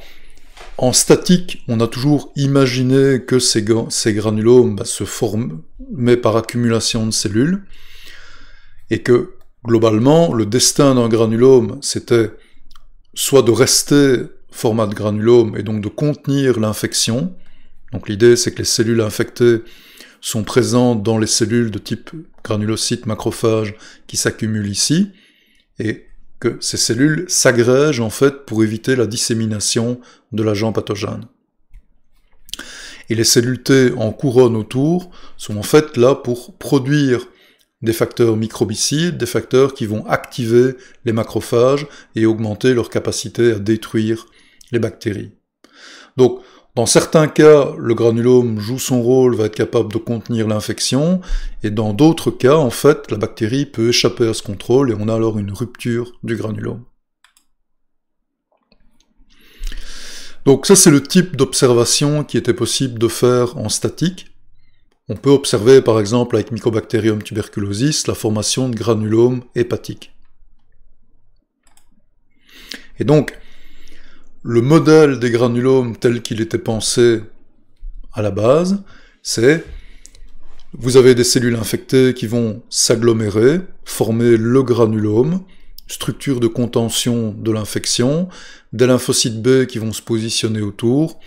Speaker 1: en statique, on a toujours imaginé que ces granulomes se formaient par accumulation de cellules, et que, globalement, le destin d'un granulome, c'était soit de rester format de granulome, et donc de contenir l'infection. Donc l'idée, c'est que les cellules infectées sont présentes dans les cellules de type granulocytes, macrophages, qui s'accumulent ici, et que ces cellules s'agrègent en fait pour éviter la dissémination de l'agent pathogène. Et les cellules T en couronne autour sont en fait là pour produire des facteurs microbicides, des facteurs qui vont activer les macrophages et augmenter leur capacité à détruire les bactéries. Donc, dans certains cas, le granulome joue son rôle, va être capable de contenir l'infection, et dans d'autres cas, en fait, la bactérie peut échapper à ce contrôle, et on a alors une rupture du granulome. Donc ça, c'est le type d'observation qui était possible de faire en statique. On peut observer, par exemple, avec Mycobacterium tuberculosis, la formation de granulomes hépatiques. Et donc, le modèle des granulomes tel qu'il était pensé à la base, c'est vous avez des cellules infectées qui vont s'agglomérer, former le granulome, structure de contention de l'infection, des lymphocytes B qui vont se positionner autour,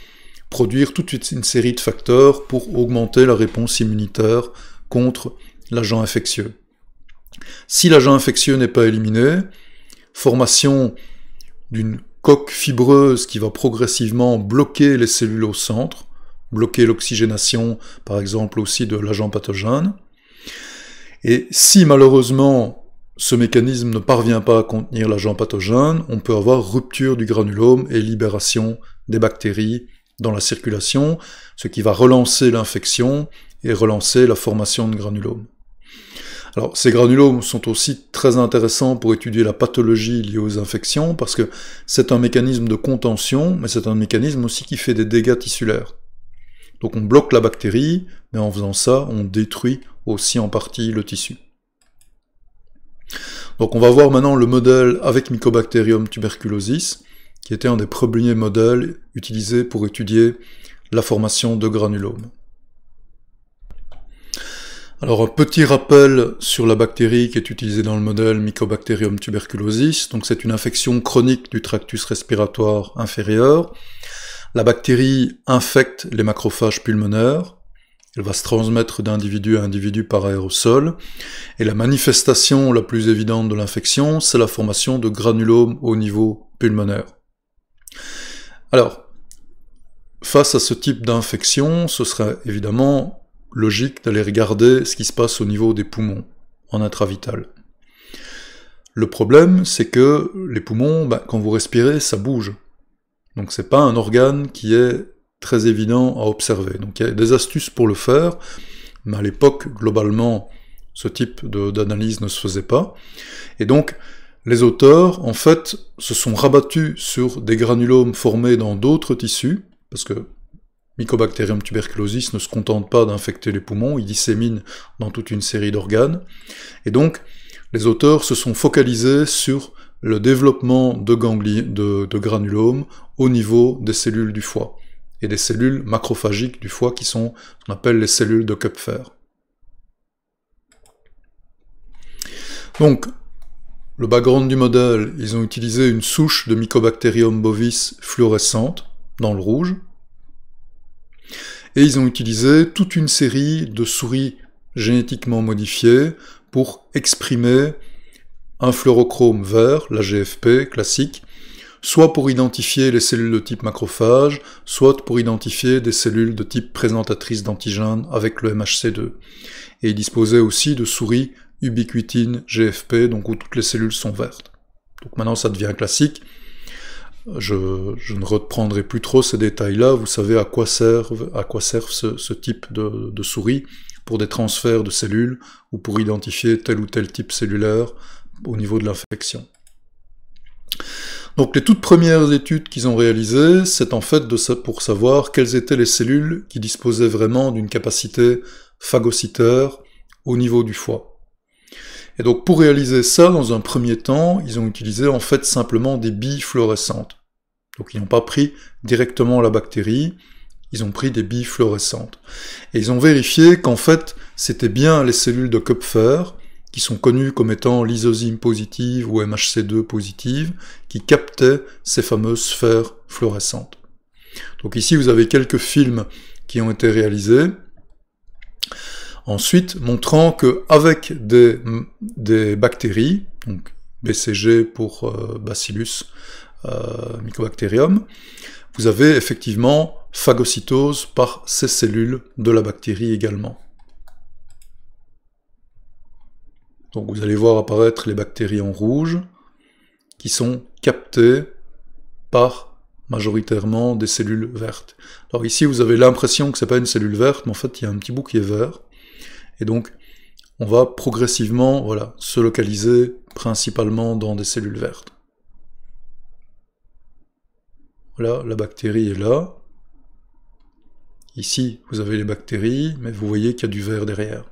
Speaker 1: produire toute une série de facteurs pour augmenter la réponse immunitaire contre l'agent infectieux. Si l'agent infectieux n'est pas éliminé, formation d'une coque fibreuse qui va progressivement bloquer les cellules au centre, bloquer l'oxygénation, par exemple, aussi de l'agent pathogène. Et si malheureusement ce mécanisme ne parvient pas à contenir l'agent pathogène, on peut avoir rupture du granulome et libération des bactéries dans la circulation, ce qui va relancer l'infection et relancer la formation de granulomes. Alors, ces granulomes sont aussi très intéressants pour étudier la pathologie liée aux infections, parce que c'est un mécanisme de contention, mais c'est un mécanisme aussi qui fait des dégâts tissulaires. Donc on bloque la bactérie, mais en faisant ça, on détruit aussi en partie le tissu. Donc on va voir maintenant le modèle avec Mycobacterium tuberculosis, qui était un des premiers modèles utilisés pour étudier la formation de granulomes. Alors un petit rappel sur la bactérie qui est utilisée dans le modèle Mycobacterium tuberculosis. Donc c'est une infection chronique du tractus respiratoire inférieur. La bactérie infecte les macrophages pulmonaires. Elle va se transmettre d'individu à individu par aérosol. Et la manifestation la plus évidente de l'infection, c'est la formation de granulomes au niveau pulmonaire. Alors, face à ce type d'infection, ce serait évidemment logique d'aller regarder ce qui se passe au niveau des poumons, en intravital. Le problème, c'est que les poumons, quand vous respirez, ça bouge. Donc c'est pas un organe qui est très évident à observer. Donc il y a des astuces pour le faire, mais à l'époque, globalement, ce type d'analyse ne se faisait pas. Et donc, les auteurs, en fait, se sont rabattus sur des granulomes formés dans d'autres tissus, parce que Mycobacterium tuberculosis ne se contente pas d'infecter les poumons, il dissémine dans toute une série d'organes. Et donc, les auteurs se sont focalisés sur le développement de granulomes au niveau des cellules du foie, et des cellules macrophagiques du foie qui sont ce qu'on appelle les cellules de Kupfer. Donc, le background du modèle, ils ont utilisé une souche de Mycobacterium bovis fluorescente, dans le rouge, et ils ont utilisé toute une série de souris génétiquement modifiées pour exprimer un fluorochrome vert, la GFP classique, soit pour identifier les cellules de type macrophage, soit pour identifier des cellules de type présentatrice d'antigènes avec le MHC2. Et ils disposaient aussi de souris ubiquitine GFP, donc où toutes les cellules sont vertes. Donc maintenant ça devient classique. Je ne reprendrai plus trop ces détails-là, vous savez à quoi servent ce type de souris pour des transferts de cellules ou pour identifier tel ou tel type cellulaire au niveau de l'infection. Donc les toutes premières études qu'ils ont réalisées, c'est en fait pour savoir quelles étaient les cellules qui disposaient vraiment d'une capacité phagocytaire au niveau du foie. Et donc pour réaliser ça, dans un premier temps, ils ont utilisé en fait simplement des billes fluorescentes. Donc ils n'ont pas pris directement la bactérie, ils ont pris des billes fluorescentes. Et ils ont vérifié qu'en fait, c'était bien les cellules de Kupfer, qui sont connues comme étant lysozyme positive ou MHC2 positive, qui captaient ces fameuses sphères fluorescentes. Donc ici, vous avez quelques films qui ont été réalisés. Ensuite, montrant qu'avec des bactéries, donc BCG pour Bacillus Mycobacterium, vous avez effectivement phagocytose par ces cellules de la bactérie également. Donc vous allez voir apparaître les bactéries en rouge, qui sont captées par majoritairement des cellules vertes. Alors ici, vous avez l'impression que ce n'est pas une cellule verte, mais en fait, il y a un petit bout qui est vert. Et donc, on va progressivement se localiser principalement dans des cellules vertes. Voilà, la bactérie est là. Ici, vous avez les bactéries, mais vous voyez qu'il y a du vert derrière.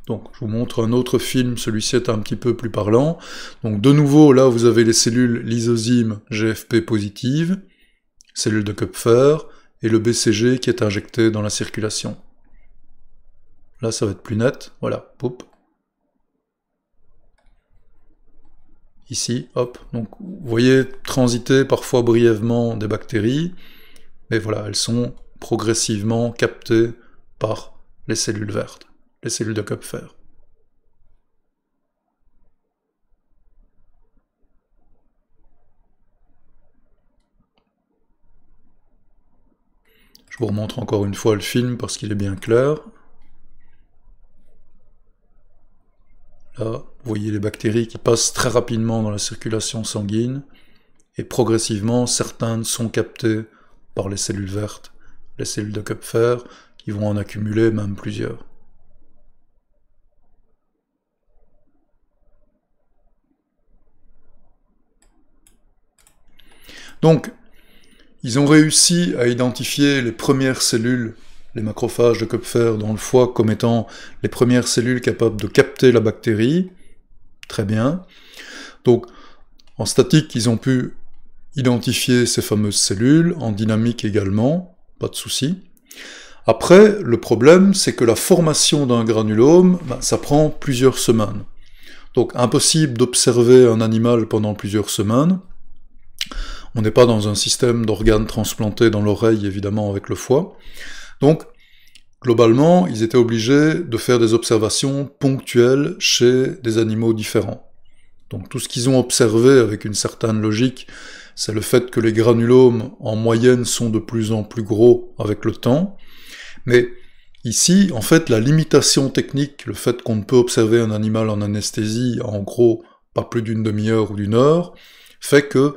Speaker 1: Donc, je vous montre un autre film, celui-ci est un petit peu plus parlant. Donc, de nouveau, là, vous avez les cellules lysozyme GFP positives, cellules de Kupfer, et le BCG qui est injecté dans la circulation. Là, ça va être plus net. Voilà, hop. Ici, hop. Donc, vous voyez transiter parfois brièvement des bactéries, mais voilà, elles sont progressivement captées par les cellules vertes, les cellules de Kupfer. Je vous remontre encore une fois le film parce qu'il est bien clair. Là, vous voyez les bactéries qui passent très rapidement dans la circulation sanguine, et progressivement, certaines sont captées par les cellules vertes, les cellules de Kupfer, qui vont en accumuler même plusieurs. Donc, ils ont réussi à identifier les premières cellules, les macrophages de Kupfer dans le foie, comme étant les premières cellules capables de capter la bactérie. Très bien. Donc, en statique, ils ont pu identifier ces fameuses cellules, en dynamique également, pas de souci. Après, le problème, c'est que la formation d'un granulome, ça prend plusieurs semaines. Donc, impossible d'observer un animal pendant plusieurs semaines. On n'est pas dans un système d'organes transplantés dans l'oreille, évidemment, avec le foie. Donc, globalement, ils étaient obligés de faire des observations ponctuelles chez des animaux différents. Donc, tout ce qu'ils ont observé avec une certaine logique, c'est le fait que les granulomes, en moyenne, sont de plus en plus gros avec le temps. Mais ici, en fait, la limitation technique, le fait qu'on ne peut observer un animal en anesthésie, en gros, pas plus d'une demi-heure ou d'une heure, fait que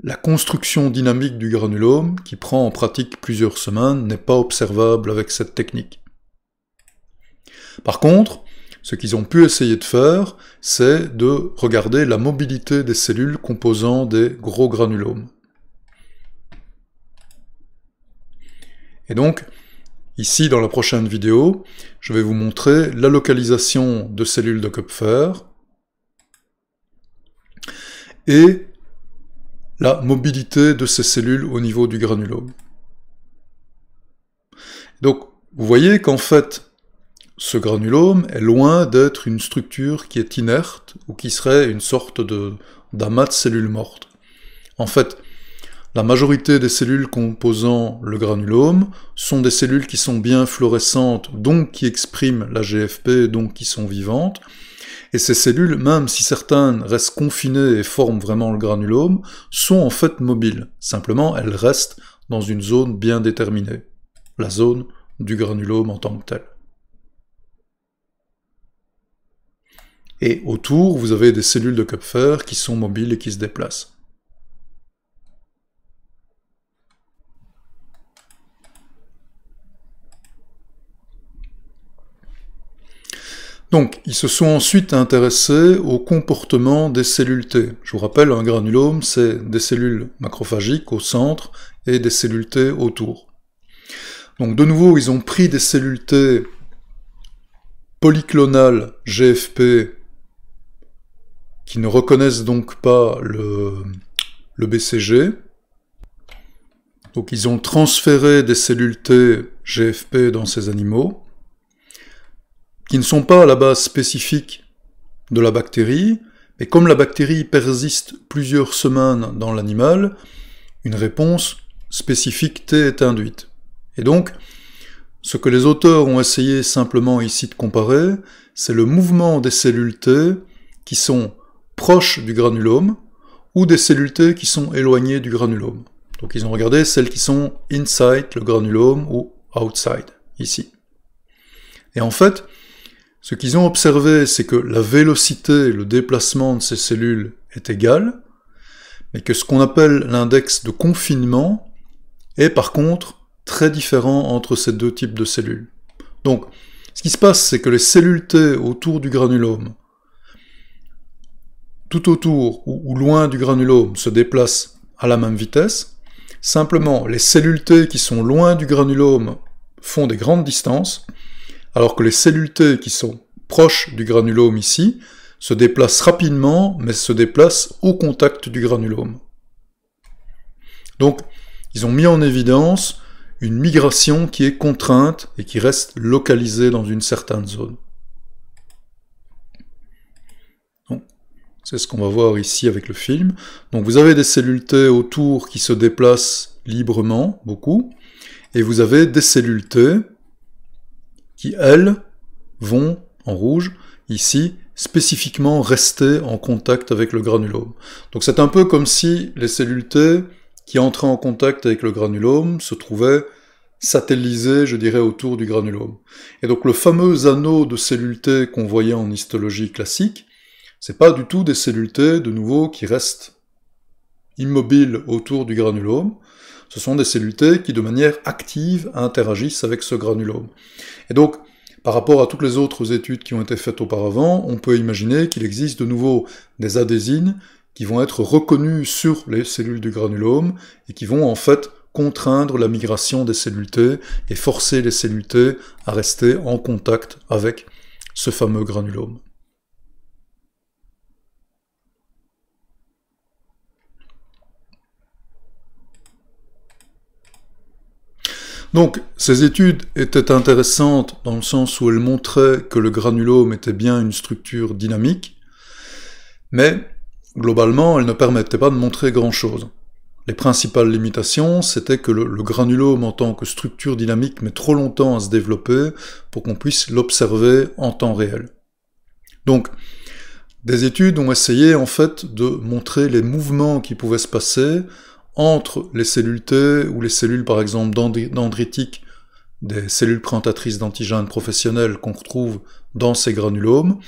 Speaker 1: la construction dynamique du granulome, qui prend en pratique plusieurs semaines, n'est pas observable avec cette technique. Par contre, ce qu'ils ont pu essayer de faire, c'est de regarder la mobilité des cellules composant des gros granulomes. Et donc, ici, dans la prochaine vidéo, je vais vous montrer la localisation de cellules de Kupfer et la mobilité de ces cellules au niveau du granulome. Donc, vous voyez qu'en fait, ce granulome est loin d'être une structure qui est inerte ou qui serait une sorte d'amas de cellules mortes. En fait, la majorité des cellules composant le granulome sont des cellules qui sont bien fluorescentes, donc qui expriment la GFP, donc qui sont vivantes. Et ces cellules, même si certaines restent confinées et forment vraiment le granulome, sont en fait mobiles. Simplement, elles restent dans une zone bien déterminée, la zone du granulome en tant que tel. Et autour, vous avez des cellules de Kupfer qui sont mobiles et qui se déplacent. Donc, ils se sont ensuite intéressés au comportement des cellules T. Je vous rappelle, un granulome, c'est des cellules macrophagiques au centre et des cellules T autour. Donc, de nouveau, ils ont pris des cellules T polyclonales GFP qui ne reconnaissent donc pas le BCG. Donc, ils ont transféré des cellules T GFP dans ces animaux, qui ne sont pas à la base spécifiques de la bactérie, mais comme la bactérie persiste plusieurs semaines dans l'animal, une réponse spécifique T est induite. Et donc, ce que les auteurs ont essayé simplement ici de comparer, c'est le mouvement des cellules T qui sont proches du granulome, ou des cellules T qui sont éloignées du granulome. Donc ils ont regardé celles qui sont inside le granulome ou outside, ici. Et en fait, ce qu'ils ont observé, c'est que la vélocité, le déplacement de ces cellules est égal, mais que ce qu'on appelle l'index de confinement est par contre très différent entre ces deux types de cellules. Donc, ce qui se passe, c'est que les cellules T autour du granulome, tout autour ou loin du granulome, se déplacent à la même vitesse. Simplement, les cellules T qui sont loin du granulome font des grandes distances, alors que les cellules T qui sont proches du granulome ici se déplacent rapidement, mais se déplacent au contact du granulome. Donc, ils ont mis en évidence une migration qui est contrainte et qui reste localisée dans une certaine zone. C'est ce qu'on va voir ici avec le film. Donc vous avez des cellules T autour qui se déplacent librement, beaucoup, et vous avez des cellules T qui, elles, vont, en rouge, ici, spécifiquement rester en contact avec le granulome. Donc c'est un peu comme si les cellules T qui entraient en contact avec le granulome se trouvaient satellisées, je dirais, autour du granulome. Et donc le fameux anneau de cellules T qu'on voyait en histologie classique, c'est pas du tout des cellules T, de nouveau, qui restent immobiles autour du granulome. Ce sont des cellules T qui, de manière active, interagissent avec ce granulome. Et donc, par rapport à toutes les autres études qui ont été faites auparavant, on peut imaginer qu'il existe de nouveau des adhésines qui vont être reconnus sur les cellules du granulome et qui vont en fait contraindre la migration des cellules T et forcer les cellules T à rester en contact avec ce fameux granulome. Donc, ces études étaient intéressantes dans le sens où elles montraient que le granulome était bien une structure dynamique, mais globalement, elles ne permettaient pas de montrer grand-chose. Les principales limitations, c'était que le granulome en tant que structure dynamique met trop longtemps à se développer pour qu'on puisse l'observer en temps réel. Donc, des études ont essayé en fait de montrer les mouvements qui pouvaient se passer entre les cellules T ou les cellules par exemple dendritiques, des cellules présentatrices d'antigènes professionnels qu'on retrouve dans ces granulomes,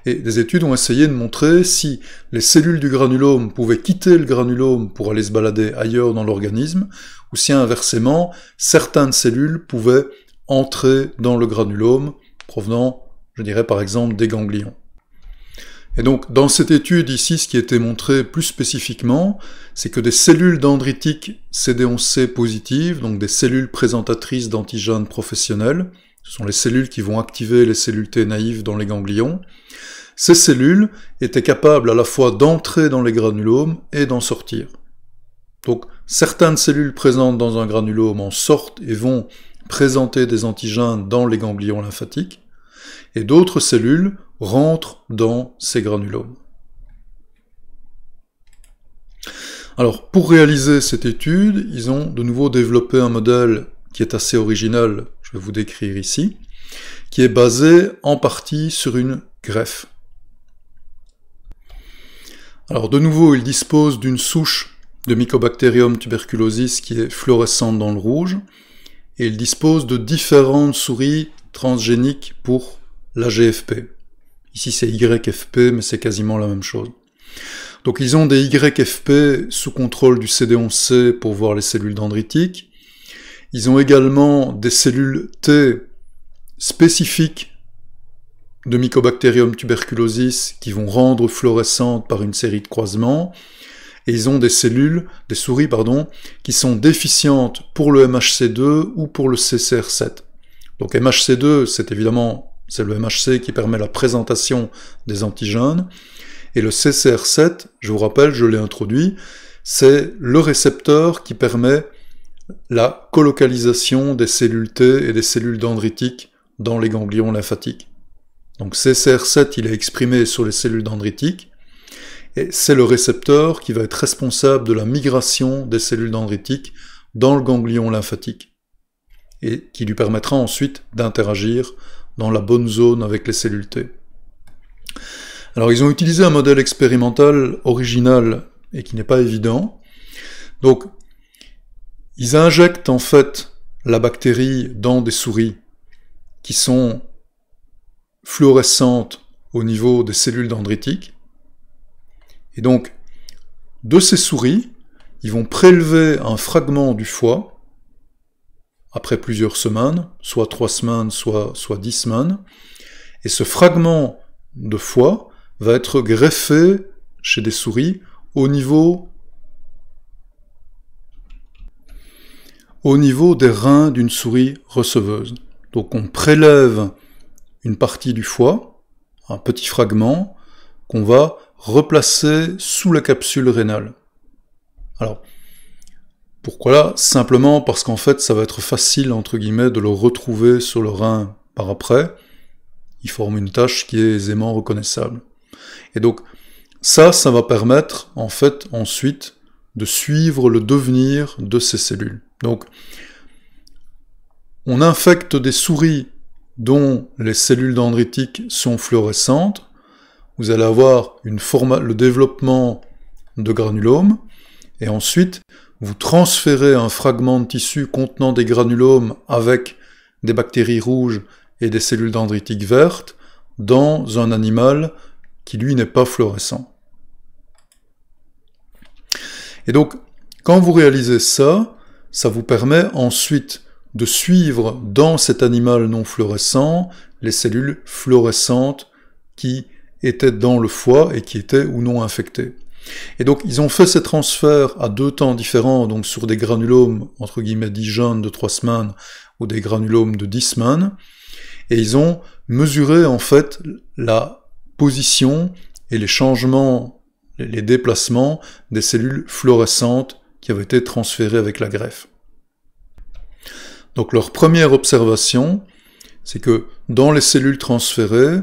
Speaker 1: et des études ont essayé de montrer si les cellules du granulome pouvaient quitter le granulome pour aller se balader ailleurs dans l'organisme, ou si inversement, certaines cellules pouvaient entrer dans le granulome, provenant, je dirais par exemple, des ganglions. Et donc, dans cette étude ici, ce qui était montré plus spécifiquement, c'est que des cellules dendritiques CD11C positives, donc des cellules présentatrices d'antigènes professionnels, ce sont les cellules qui vont activer les cellules T naïves dans les ganglions, ces cellules étaient capables à la fois d'entrer dans les granulomes et d'en sortir. Donc, certaines cellules présentes dans un granulome en sortent et vont présenter des antigènes dans les ganglions lymphatiques, et d'autres cellules rentrent dans ces granulomes. Alors, pour réaliser cette étude, ils ont de nouveau développé un modèle qui est assez original, je vais vous décrire ici, qui est basé en partie sur une greffe. Alors, de nouveau, ils disposent d'une souche de Mycobacterium tuberculosis qui est fluorescente dans le rouge, et ils disposent de différentes souris transgéniques pour la GFP. Ici c'est YFP, mais c'est quasiment la même chose. Donc ils ont des YFP sous contrôle du CD11C pour voir les cellules dendritiques. Ils ont également des cellules T spécifiques de Mycobacterium tuberculosis qui vont rendre fluorescentes par une série de croisements. Et ils ont des souris, qui sont déficientes pour le MHC2 ou pour le CCR7. Donc MHC2, c'est le MHC qui permet la présentation des antigènes, et le CCR7, je vous rappelle, je l'ai introduit, c'est le récepteur qui permet la colocalisation des cellules T et des cellules dendritiques dans les ganglions lymphatiques. Donc CCR7, il est exprimé sur les cellules dendritiques, et c'est le récepteur qui va être responsable de la migration des cellules dendritiques dans le ganglion lymphatique, et qui lui permettra ensuite d'interagir dans la bonne zone avec les cellules T. Alors ils ont utilisé un modèle expérimental original et qui n'est pas évident. Donc ils injectent en fait la bactérie dans des souris qui sont fluorescentes au niveau des cellules dendritiques. Et donc de ces souris, ils vont prélever un fragment du foie après plusieurs semaines, soit 3 semaines, soit 10 semaines, et ce fragment de foie va être greffé chez des souris au niveau des reins d'une souris receveuse. Donc on prélève une partie du foie, un petit fragment, qu'on va replacer sous la capsule rénale. Alors, pourquoi là? Simplement parce qu'en fait, ça va être facile, entre guillemets, de le retrouver sur le rein par après. Il forme une tache qui est aisément reconnaissable. Et donc, ça va permettre, en fait, ensuite, de suivre le devenir de ces cellules. Donc, on infecte des souris dont les cellules dendritiques sont fluorescentes. Vous allez avoir le développement de granulomes, et ensuite, vous transférez un fragment de tissu contenant des granulomes avec des bactéries rouges et des cellules dendritiques vertes dans un animal qui, lui, n'est pas fluorescent. Et donc, quand vous réalisez ça, ça vous permet ensuite de suivre dans cet animal non fluorescent les cellules fluorescentes qui étaient dans le foie et qui étaient ou non infectées. Et donc ils ont fait ces transferts à 2 temps différents, donc sur des granulomes entre guillemets dits jeunes de 3 semaines ou des granulomes de 10 semaines, et ils ont mesuré en fait la position et les changements, les déplacements des cellules fluorescentes qui avaient été transférées avec la greffe. Donc leur première observation, c'est que dans les cellules transférées,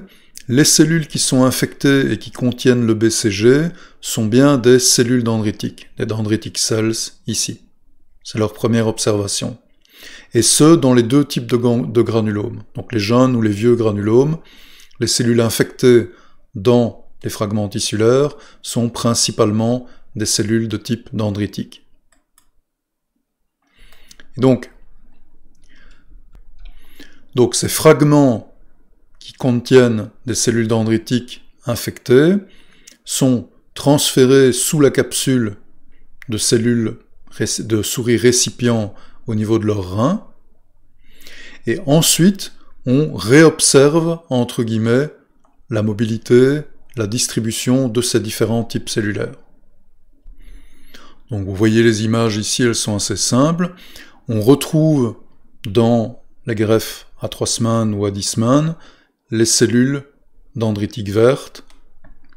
Speaker 1: les cellules qui sont infectées et qui contiennent le BCG sont bien des cellules dendritiques, des dendritic cells ici. C'est leur première observation. Et ce, dans les 2 types de granulomes. Donc les jeunes ou les vieux granulomes, les cellules infectées dans les fragments tissulaires sont principalement des cellules de type dendritique. Et donc ces fragments qui contiennent des cellules dendritiques infectées sont transférés sous la capsule de cellules de souris récipients au niveau de leurs reins, et ensuite on réobserve, entre guillemets, la mobilité, la distribution de ces différents types cellulaires. Donc vous voyez les images ici, elles sont assez simples. On retrouve dans les greffes à 3 semaines ou à 10 semaines les cellules dendritiques vertes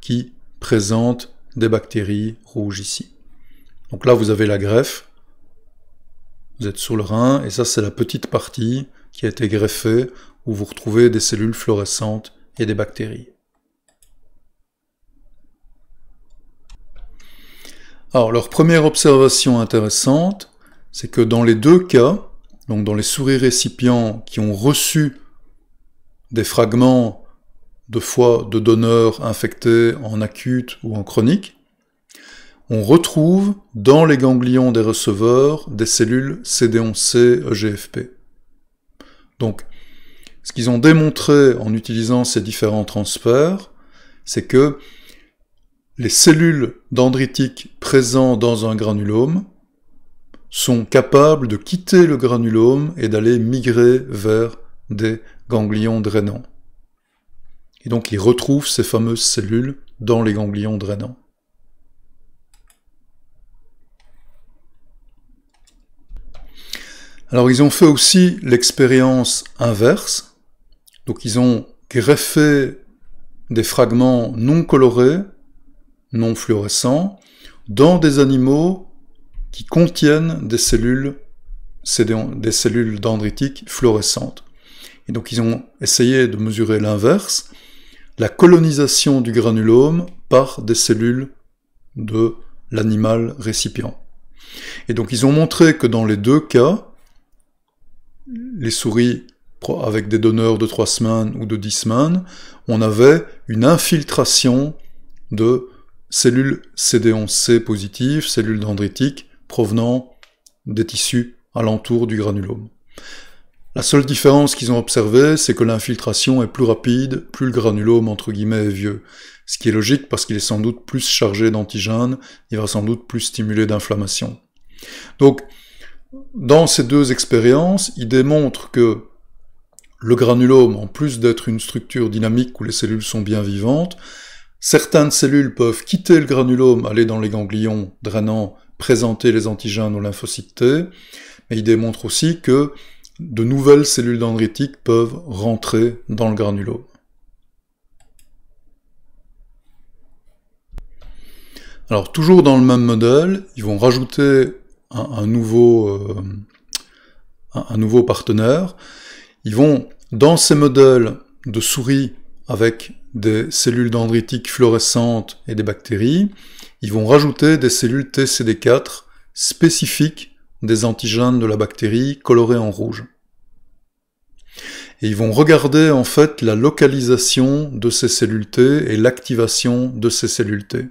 Speaker 1: qui présentent des bactéries rouges ici. Donc là vous avez la greffe, vous êtes sur le rein, et ça c'est la petite partie qui a été greffée où vous retrouvez des cellules fluorescentes et des bactéries. Alors leur première observation intéressante, c'est que dans les 2 cas, donc dans les souris récipients qui ont reçu des fragments de foie de donneurs infectés en acute ou en chronique, on retrouve dans les ganglions des receveurs des cellules CD11C EGFP. Donc, ce qu'ils ont démontré en utilisant ces différents transferts, c'est que les cellules dendritiques présentes dans un granulome sont capables de quitter le granulome et d'aller migrer vers des ganglions drainants. Et donc ils retrouvent ces fameuses cellules dans les ganglions drainants. Alors ils ont fait aussi l'expérience inverse, donc ils ont greffé des fragments non colorés, non fluorescents, dans des animaux qui contiennent des cellules dendritiques fluorescentes. Et donc ils ont essayé de mesurer l'inverse, la colonisation du granulome par des cellules de l'animal récipient. Et donc ils ont montré que dans les 2 cas, les souris avec des donneurs de 3 semaines ou de 10 semaines, on avait une infiltration de cellules CD11C positives, cellules dendritiques, provenant des tissus alentour du granulome. La seule différence qu'ils ont observée, c'est que l'infiltration est plus rapide, plus le granulome, entre guillemets, est vieux. Ce qui est logique parce qu'il est sans doute plus chargé d'antigènes, il va sans doute plus stimuler d'inflammation. Donc, dans ces 2 expériences, ils démontrent que le granulome, en plus d'être une structure dynamique où les cellules sont bien vivantes, certaines cellules peuvent quitter le granulome, aller dans les ganglions drainants, présenter les antigènes aux lymphocytes T, mais ils démontrent aussi que de nouvelles cellules dendritiques peuvent rentrer dans le granulome. Alors toujours dans le même modèle, ils vont rajouter un nouveau partenaire. Ils vont, dans ces modèles de souris avec des cellules dendritiques fluorescentes et des bactéries, ils vont rajouter des cellules TCD4 spécifiques des antigènes de la bactérie colorées en rouge. Et ils vont regarder en fait la localisation de ces cellules T et l'activation de ces cellules T.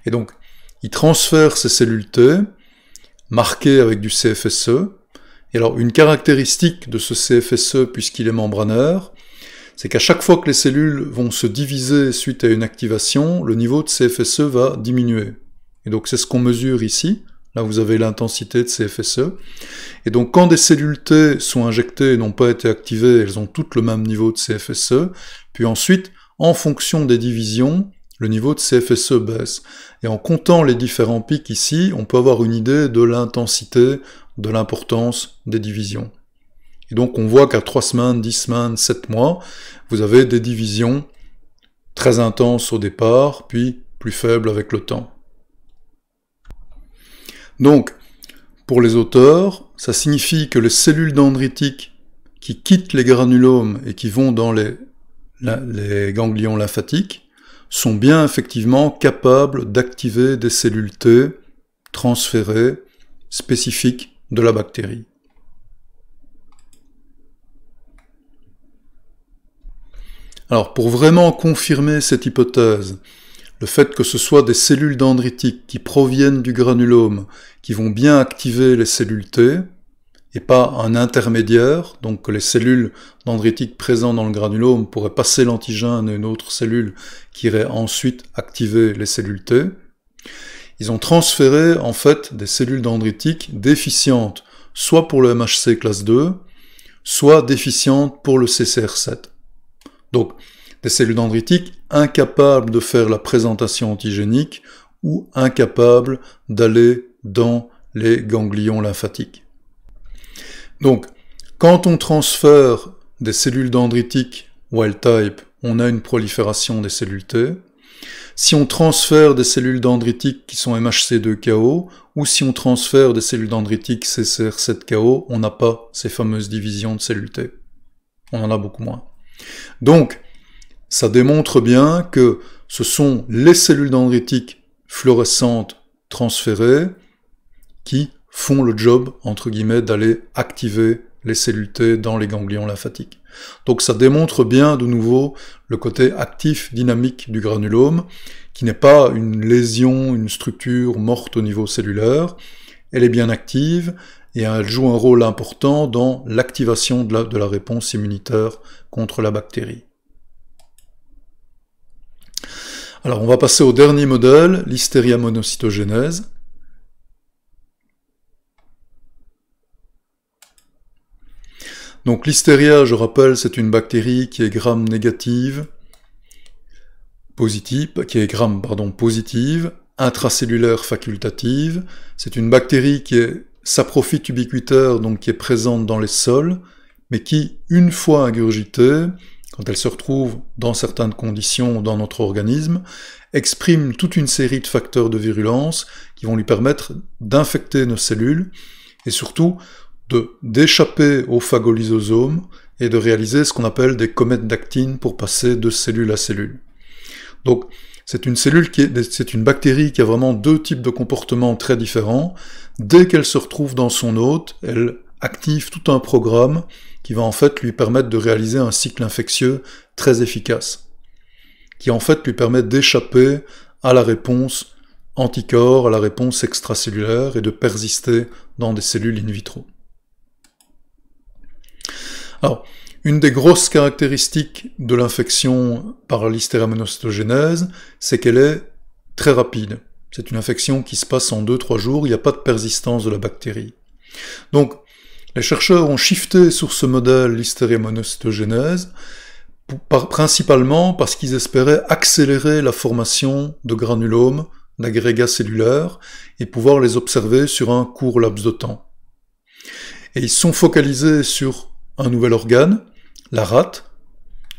Speaker 1: Et donc, ils transfèrent ces cellules T, marquées avec du CFSE. Et alors, une caractéristique de ce CFSE, puisqu'il est membranaire, c'est qu'à chaque fois que les cellules vont se diviser suite à une activation, le niveau de CFSE va diminuer. Et donc, c'est ce qu'on mesure ici. Là, vous avez l'intensité de CFSE. Et donc, quand des cellules T sont injectées et n'ont pas été activées, elles ont toutes le même niveau de CFSE. Puis ensuite, en fonction des divisions, le niveau de CFSE baisse. Et en comptant les différents pics ici, on peut avoir une idée de l'intensité, de l'importance des divisions. Et donc on voit qu'à 3 semaines, 10 semaines, 7 mois, vous avez des divisions très intenses au départ, puis plus faibles avec le temps. Donc, pour les auteurs, ça signifie que les cellules dendritiques qui quittent les granulomes et qui vont dans les ganglions lymphatiques sont bien effectivement capables d'activer des cellules T transférées spécifiques de la bactérie. Alors, pour vraiment confirmer cette hypothèse, le fait que ce soit des cellules dendritiques qui proviennent du granulome qui vont bien activer les cellules T, et pas un intermédiaire, donc que les cellules dendritiques présentes dans le granulome pourraient passer l'antigène à une autre cellule qui irait ensuite activer les cellules T, ils ont transféré en fait des cellules dendritiques déficientes, soit pour le MHC classe 2, soit déficientes pour le CCR7. Donc, des cellules dendritiques incapables de faire la présentation antigénique ou incapables d'aller dans les ganglions lymphatiques. Donc, quand on transfère des cellules dendritiques wild type, on a une prolifération des cellules T. Si on transfère des cellules dendritiques qui sont MHC2-KO, ou si on transfère des cellules dendritiques CCR7-KO, on n'a pas ces fameuses divisions de cellules T. On en a beaucoup moins. Donc, ça démontre bien que ce sont les cellules dendritiques fluorescentes transférées qui font le job, entre guillemets, d'aller activer les cellules T dans les ganglions lymphatiques. Donc ça démontre bien de nouveau le côté actif, dynamique du granulome, qui n'est pas une lésion, une structure morte au niveau cellulaire, elle est bien active, et elle joue un rôle important dans l'activation de la réponse immunitaire contre la bactérie. Alors on va passer au dernier modèle, l'hystéria monocytogénèse. Donc l'hystéria, je rappelle, c'est une bactérie qui est gram négative, positive, intracellulaire facultative. C'est une bactérie qui est saprophyte ubiquitaire, donc qui est présente dans les sols, mais qui, une fois ingurgitée, quand elle se retrouve dans certaines conditions dans notre organisme, exprime toute une série de facteurs de virulence qui vont lui permettre d'infecter nos cellules et surtout d'échapper au phagolysosome et de réaliser ce qu'on appelle des comètes d'actine pour passer de cellule à cellule. Donc c'est une bactérie qui a vraiment deux types de comportements très différents. Dès qu'elle se retrouve dans son hôte, elle active tout un programme qui va en fait lui permettre de réaliser un cycle infectieux très efficace, qui en fait lui permet d'échapper à la réponse anticorps, à la réponse extracellulaire et de persister dans des cellules in vitro. Alors, une des grosses caractéristiques de l'infection par l'hystéria monocytogénèse, c'est qu'elle est très rapide. C'est une infection qui se passe en 2-3 jours, il n'y a pas de persistance de la bactérie. Donc, les chercheurs ont shifté sur ce modèle l'hystéria monocytogénèse, principalement parce qu'ils espéraient accélérer la formation de granulomes, d'agrégats cellulaires, et pouvoir les observer sur un court laps de temps. Et ils sont focalisés sur un nouvel organe, la rate,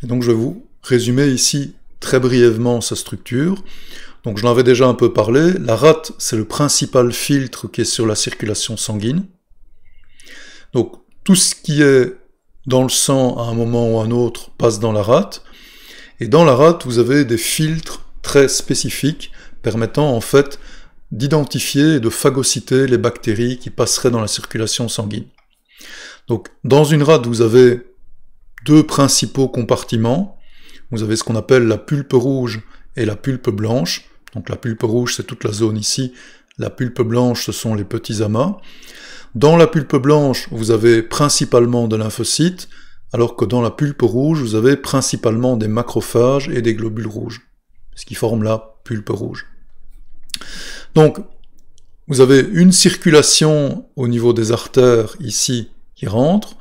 Speaker 1: et donc je vais vous résumer ici très brièvement sa structure. Donc je l'en avais déjà un peu parlé, la rate c'est le principal filtre qui est sur la circulation sanguine. Donc tout ce qui est dans le sang à un moment ou à un autre passe dans la rate, et dans la rate vous avez des filtres très spécifiques permettant en fait d'identifier et de phagocyter les bactéries qui passeraient dans la circulation sanguine. Donc dans une rate vous avez deux principaux compartiments, vous avez ce qu'on appelle la pulpe rouge et la pulpe blanche. Donc la pulpe rouge c'est toute la zone ici, la pulpe blanche ce sont les petits amas. Dans la pulpe blanche vous avez principalement des lymphocytes, alors que dans la pulpe rouge vous avez principalement des macrophages et des globules rouges, ce qui forme la pulpe rouge. Donc vous avez une circulation au niveau des artères ici qui rentre,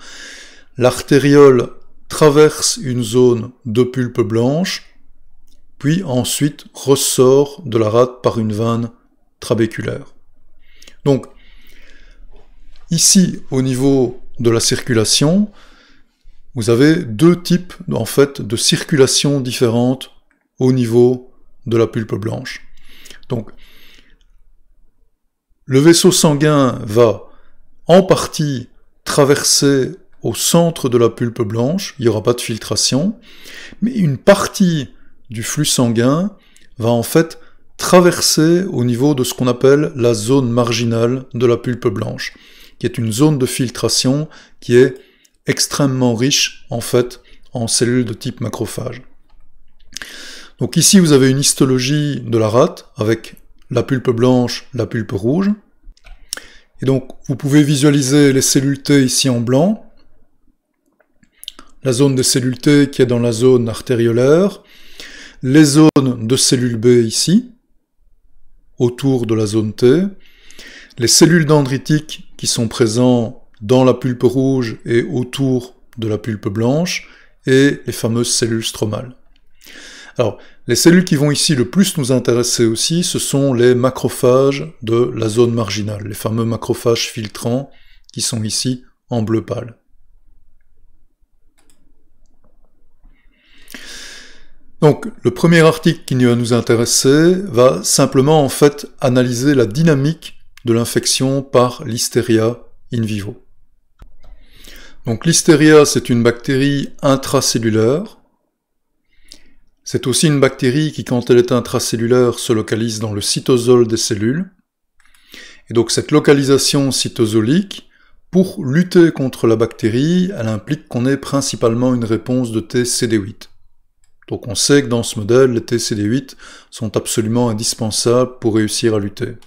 Speaker 1: l'artériole traverse une zone de pulpe blanche, puis ensuite ressort de la rate par une veine trabéculaire. Donc, ici, au niveau de la circulation, vous avez deux types en fait de circulation différentes au niveau de la pulpe blanche. Donc, le vaisseau sanguin va en partie traverser au centre de la pulpe blanche, il n'y aura pas de filtration, mais une partie du flux sanguin va en fait traverser au niveau de ce qu'on appelle la zone marginale de la pulpe blanche, qui est une zone de filtration qui est extrêmement riche en fait en cellules de type macrophage. Donc ici vous avez une histologie de la rate avec la pulpe blanche, la pulpe rouge. Et donc vous pouvez visualiser les cellules T ici en blanc, la zone des cellules T qui est dans la zone artériolaire, les zones de cellules B ici, autour de la zone T, les cellules dendritiques qui sont présentes dans la pulpe rouge et autour de la pulpe blanche, et les fameuses cellules stromales. Alors, les cellules qui vont ici le plus nous intéresser aussi, ce sont les macrophages de la zone marginale, les fameux macrophages filtrants qui sont ici en bleu pâle. Donc, le premier article qui va nous intéresser va simplement en fait analyser la dynamique de l'infection par Listeria in vivo. Donc, Listeria, c'est une bactérie intracellulaire. C'est aussi une bactérie qui, quand elle est intracellulaire, se localise dans le cytosol des cellules. Et donc, cette localisation cytosolique, pour lutter contre la bactérie, elle implique qu'on ait principalement une réponse de TCD8. Donc on sait que dans ce modèle, les TCD8 sont absolument indispensables pour réussir à lutter.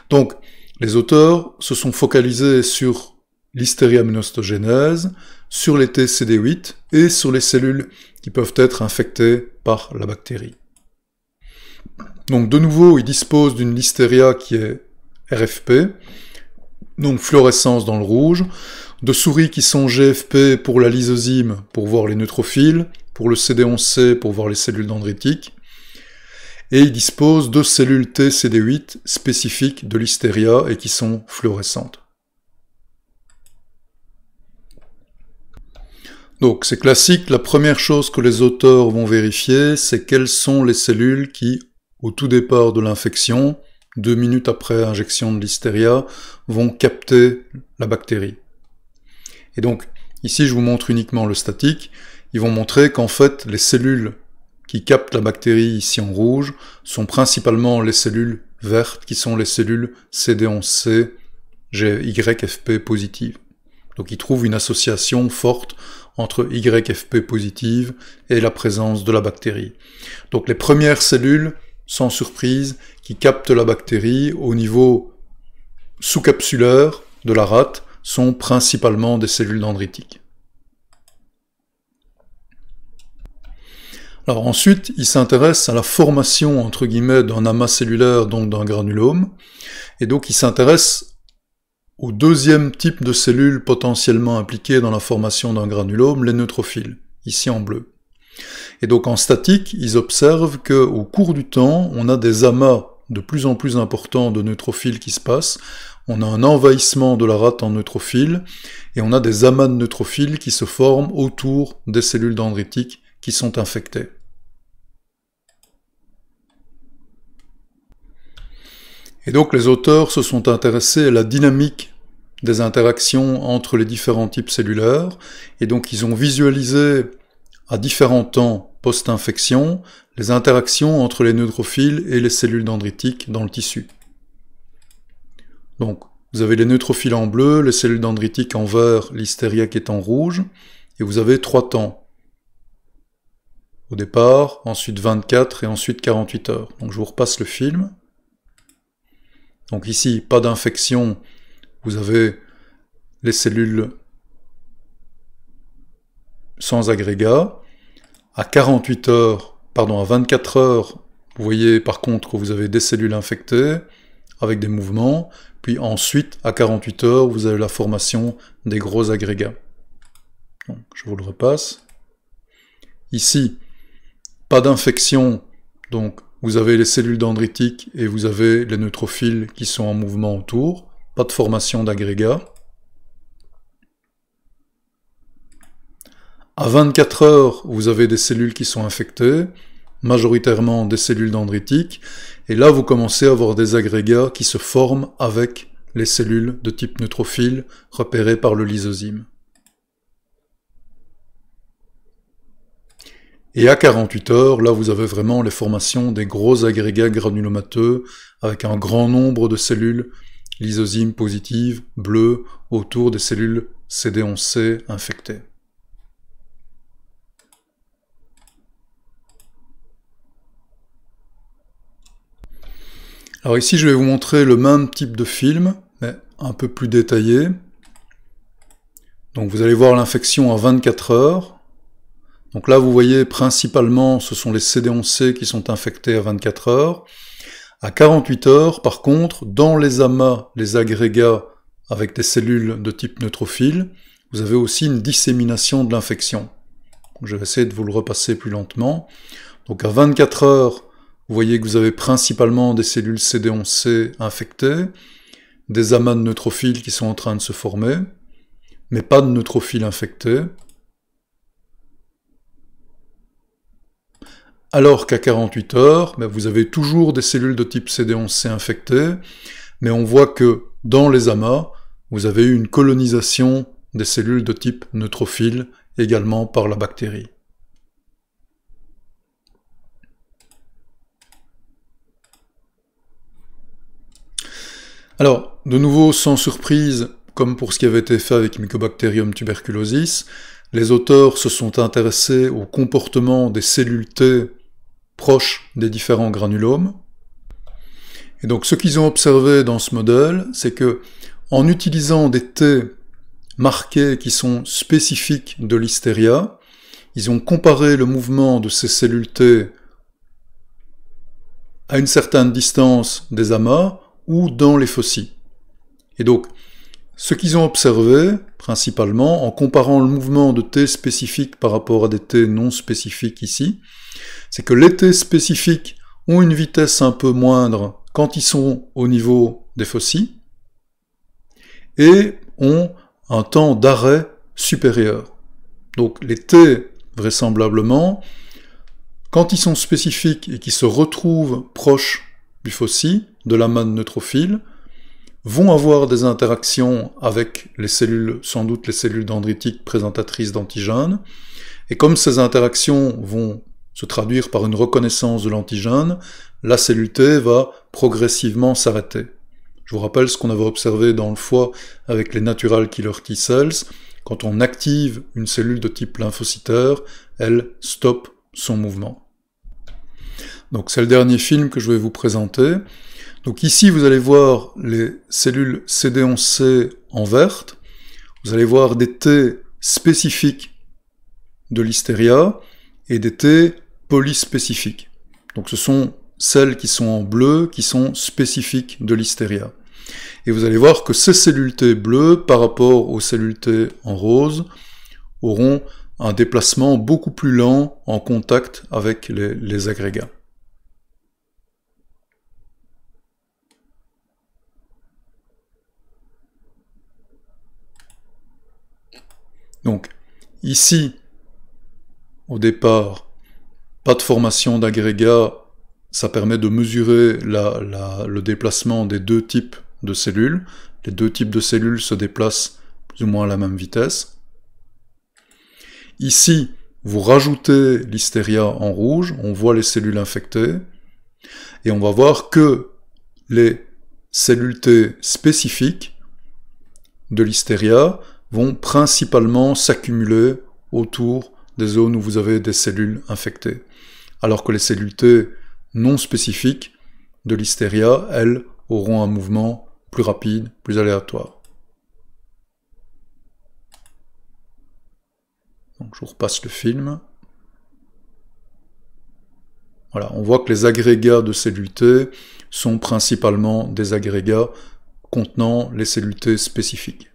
Speaker 1: Donc les auteurs se sont focalisés sur l'Listeria monocytogenes, sur les TCD8 et sur les cellules qui peuvent être infectées par la bactérie. Donc de nouveau, ils disposent d'une Listeria qui est RFP, donc fluorescence dans le rouge, de souris qui sont GFP pour la lysozyme pour voir les neutrophiles, pour le CD11C pour voir les cellules dendritiques, et il dispose de cellules TCD8 spécifiques de Listeria et qui sont fluorescentes. Donc c'est classique, la première chose que les auteurs vont vérifier, c'est quelles sont les cellules qui, au tout départ de l'infection, 2 minutes après injection de Listeria, vont capter la bactérie. Et donc, ici je vous montre uniquement le statique. Ils vont montrer qu'en fait, les cellules qui captent la bactérie ici en rouge sont principalement les cellules vertes, qui sont les cellules CD11C, YFP positives. Donc ils trouvent une association forte entre YFP positive et la présence de la bactérie. Donc les premières cellules, sans surprise, qui captent la bactérie au niveau sous-capsulaire de la rate sont principalement des cellules dendritiques. Alors ensuite, il s'intéresse à la formation, entre guillemets, d'un amas cellulaire, donc d'un granulome, et donc il s'intéresse au deuxième type de cellules potentiellement impliquées dans la formation d'un granulome, les neutrophiles, ici en bleu. Et donc en statique, ils observent qu'au cours du temps, on a des amas de plus en plus importants de neutrophiles qui se passent, on a un envahissement de la rate en neutrophiles, et on a des amas de neutrophiles qui se forment autour des cellules dendritiques qui sont infectés. Et donc les auteurs se sont intéressés à la dynamique des interactions entre les différents types cellulaires, et donc ils ont visualisé à différents temps post-infection les interactions entre les neutrophiles et les cellules dendritiques dans le tissu. Donc vous avez les neutrophiles en bleu, les cellules dendritiques en vert, Listeria qui est en rouge, et vous avez 3 temps. Au départ, ensuite 24 et ensuite 48 heures. Donc je vous repasse le film. Donc ici, pas d'infection, vous avez les cellules sans agrégat. À 48 heures, pardon, à 24 heures, vous voyez par contre que vous avez des cellules infectées avec des mouvements. Puis ensuite, à 48 heures, vous avez la formation des gros agrégats. Donc, je vous le repasse. Ici, pas d'infection Donc vous avez les cellules dendritiques et vous avez les neutrophiles qui sont en mouvement autour, pas de formation d'agrégats. À 24 heures, vous avez des cellules qui sont infectées, majoritairement des cellules dendritiques, et là vous commencez à avoir des agrégats qui se forment avec les cellules de type neutrophile repérées par le lysozyme. Et à 48 heures, là vous avez vraiment les formations des gros agrégats granulomateux avec un grand nombre de cellules lysozymes positives, bleues, autour des cellules CD11C infectées. Alors ici je vais vous montrer le même type de film, mais un peu plus détaillé. Donc vous allez voir l'infection à 24 heures. Donc là vous voyez principalement ce sont les CD11C qui sont infectés à 24 heures. À 48 heures par contre, dans les amas, les agrégats avec des cellules de type neutrophile, vous avez aussi une dissémination de l'infection. Je vais essayer de vous le repasser plus lentement. Donc à 24 heures, vous voyez que vous avez principalement des cellules CD11C infectées, des amas de neutrophiles qui sont en train de se former, mais pas de neutrophiles infectés. Alors qu'à 48 heures, vous avez toujours des cellules de type CD11C infectées, mais on voit que dans les amas, vous avez eu une colonisation des cellules de type neutrophile, également par la bactérie. Alors, de nouveau, sans surprise, comme pour ce qui avait été fait avec Mycobacterium tuberculosis, les auteurs se sont intéressés au comportement des cellules T proches des différents granulomes. Et donc, ce qu'ils ont observé dans ce modèle, c'est que, en utilisant des T marqués qui sont spécifiques de l'hystéria, ils ont comparé le mouvement de ces cellules T à une certaine distance des amas, ou dans les faucies. Et donc, ce qu'ils ont observé, principalement, en comparant le mouvement de T spécifiques par rapport à des T non spécifiques ici, c'est que les T spécifiques ont une vitesse un peu moindre quand ils sont au niveau des faucies, et ont un temps d'arrêt supérieur. Donc les T, vraisemblablement, quand ils sont spécifiques et qu'ils se retrouvent proches du faucie, de l'amas de neutrophile, vont avoir des interactions avec les cellules, sans doute les cellules dendritiques présentatrices d'antigènes, et comme ces interactions vont se traduire par une reconnaissance de l'antigène, la cellule T va progressivement s'arrêter. Je vous rappelle ce qu'on avait observé dans le foie avec les natural killer T cells, quand on active une cellule de type lymphocytaire, elle stoppe son mouvement. Donc c'est le dernier film que je vais vous présenter. Donc ici, vous allez voir les cellules CD11C en verte, vous allez voir des T spécifiques de l'hystéria et des T polyspécifiques. Donc ce sont celles qui sont en bleu, qui sont spécifiques de l'hystéria. Et vous allez voir que ces cellules T bleues, par rapport aux cellules T en rose, auront un déplacement beaucoup plus lent en contact avec les agrégats. Donc, ici, au départ, pas de formation d'agrégats, ça permet de mesurer le déplacement des deux types de cellules. Les deux types de cellules se déplacent plus ou moins à la même vitesse. Ici, vous rajoutez l'hystéria en rouge, on voit les cellules infectées, et on va voir que les cellules T spécifiques de l'hystéria vont principalement s'accumuler autour des zones où vous avez des cellules infectées. Alors que les cellules T non spécifiques de l'hystéria, elles, auront un mouvement plus rapide, plus aléatoire. Donc je vous repasse le film. Voilà, on voit que les agrégats de cellules T sont principalement des agrégats contenant les cellules T spécifiques.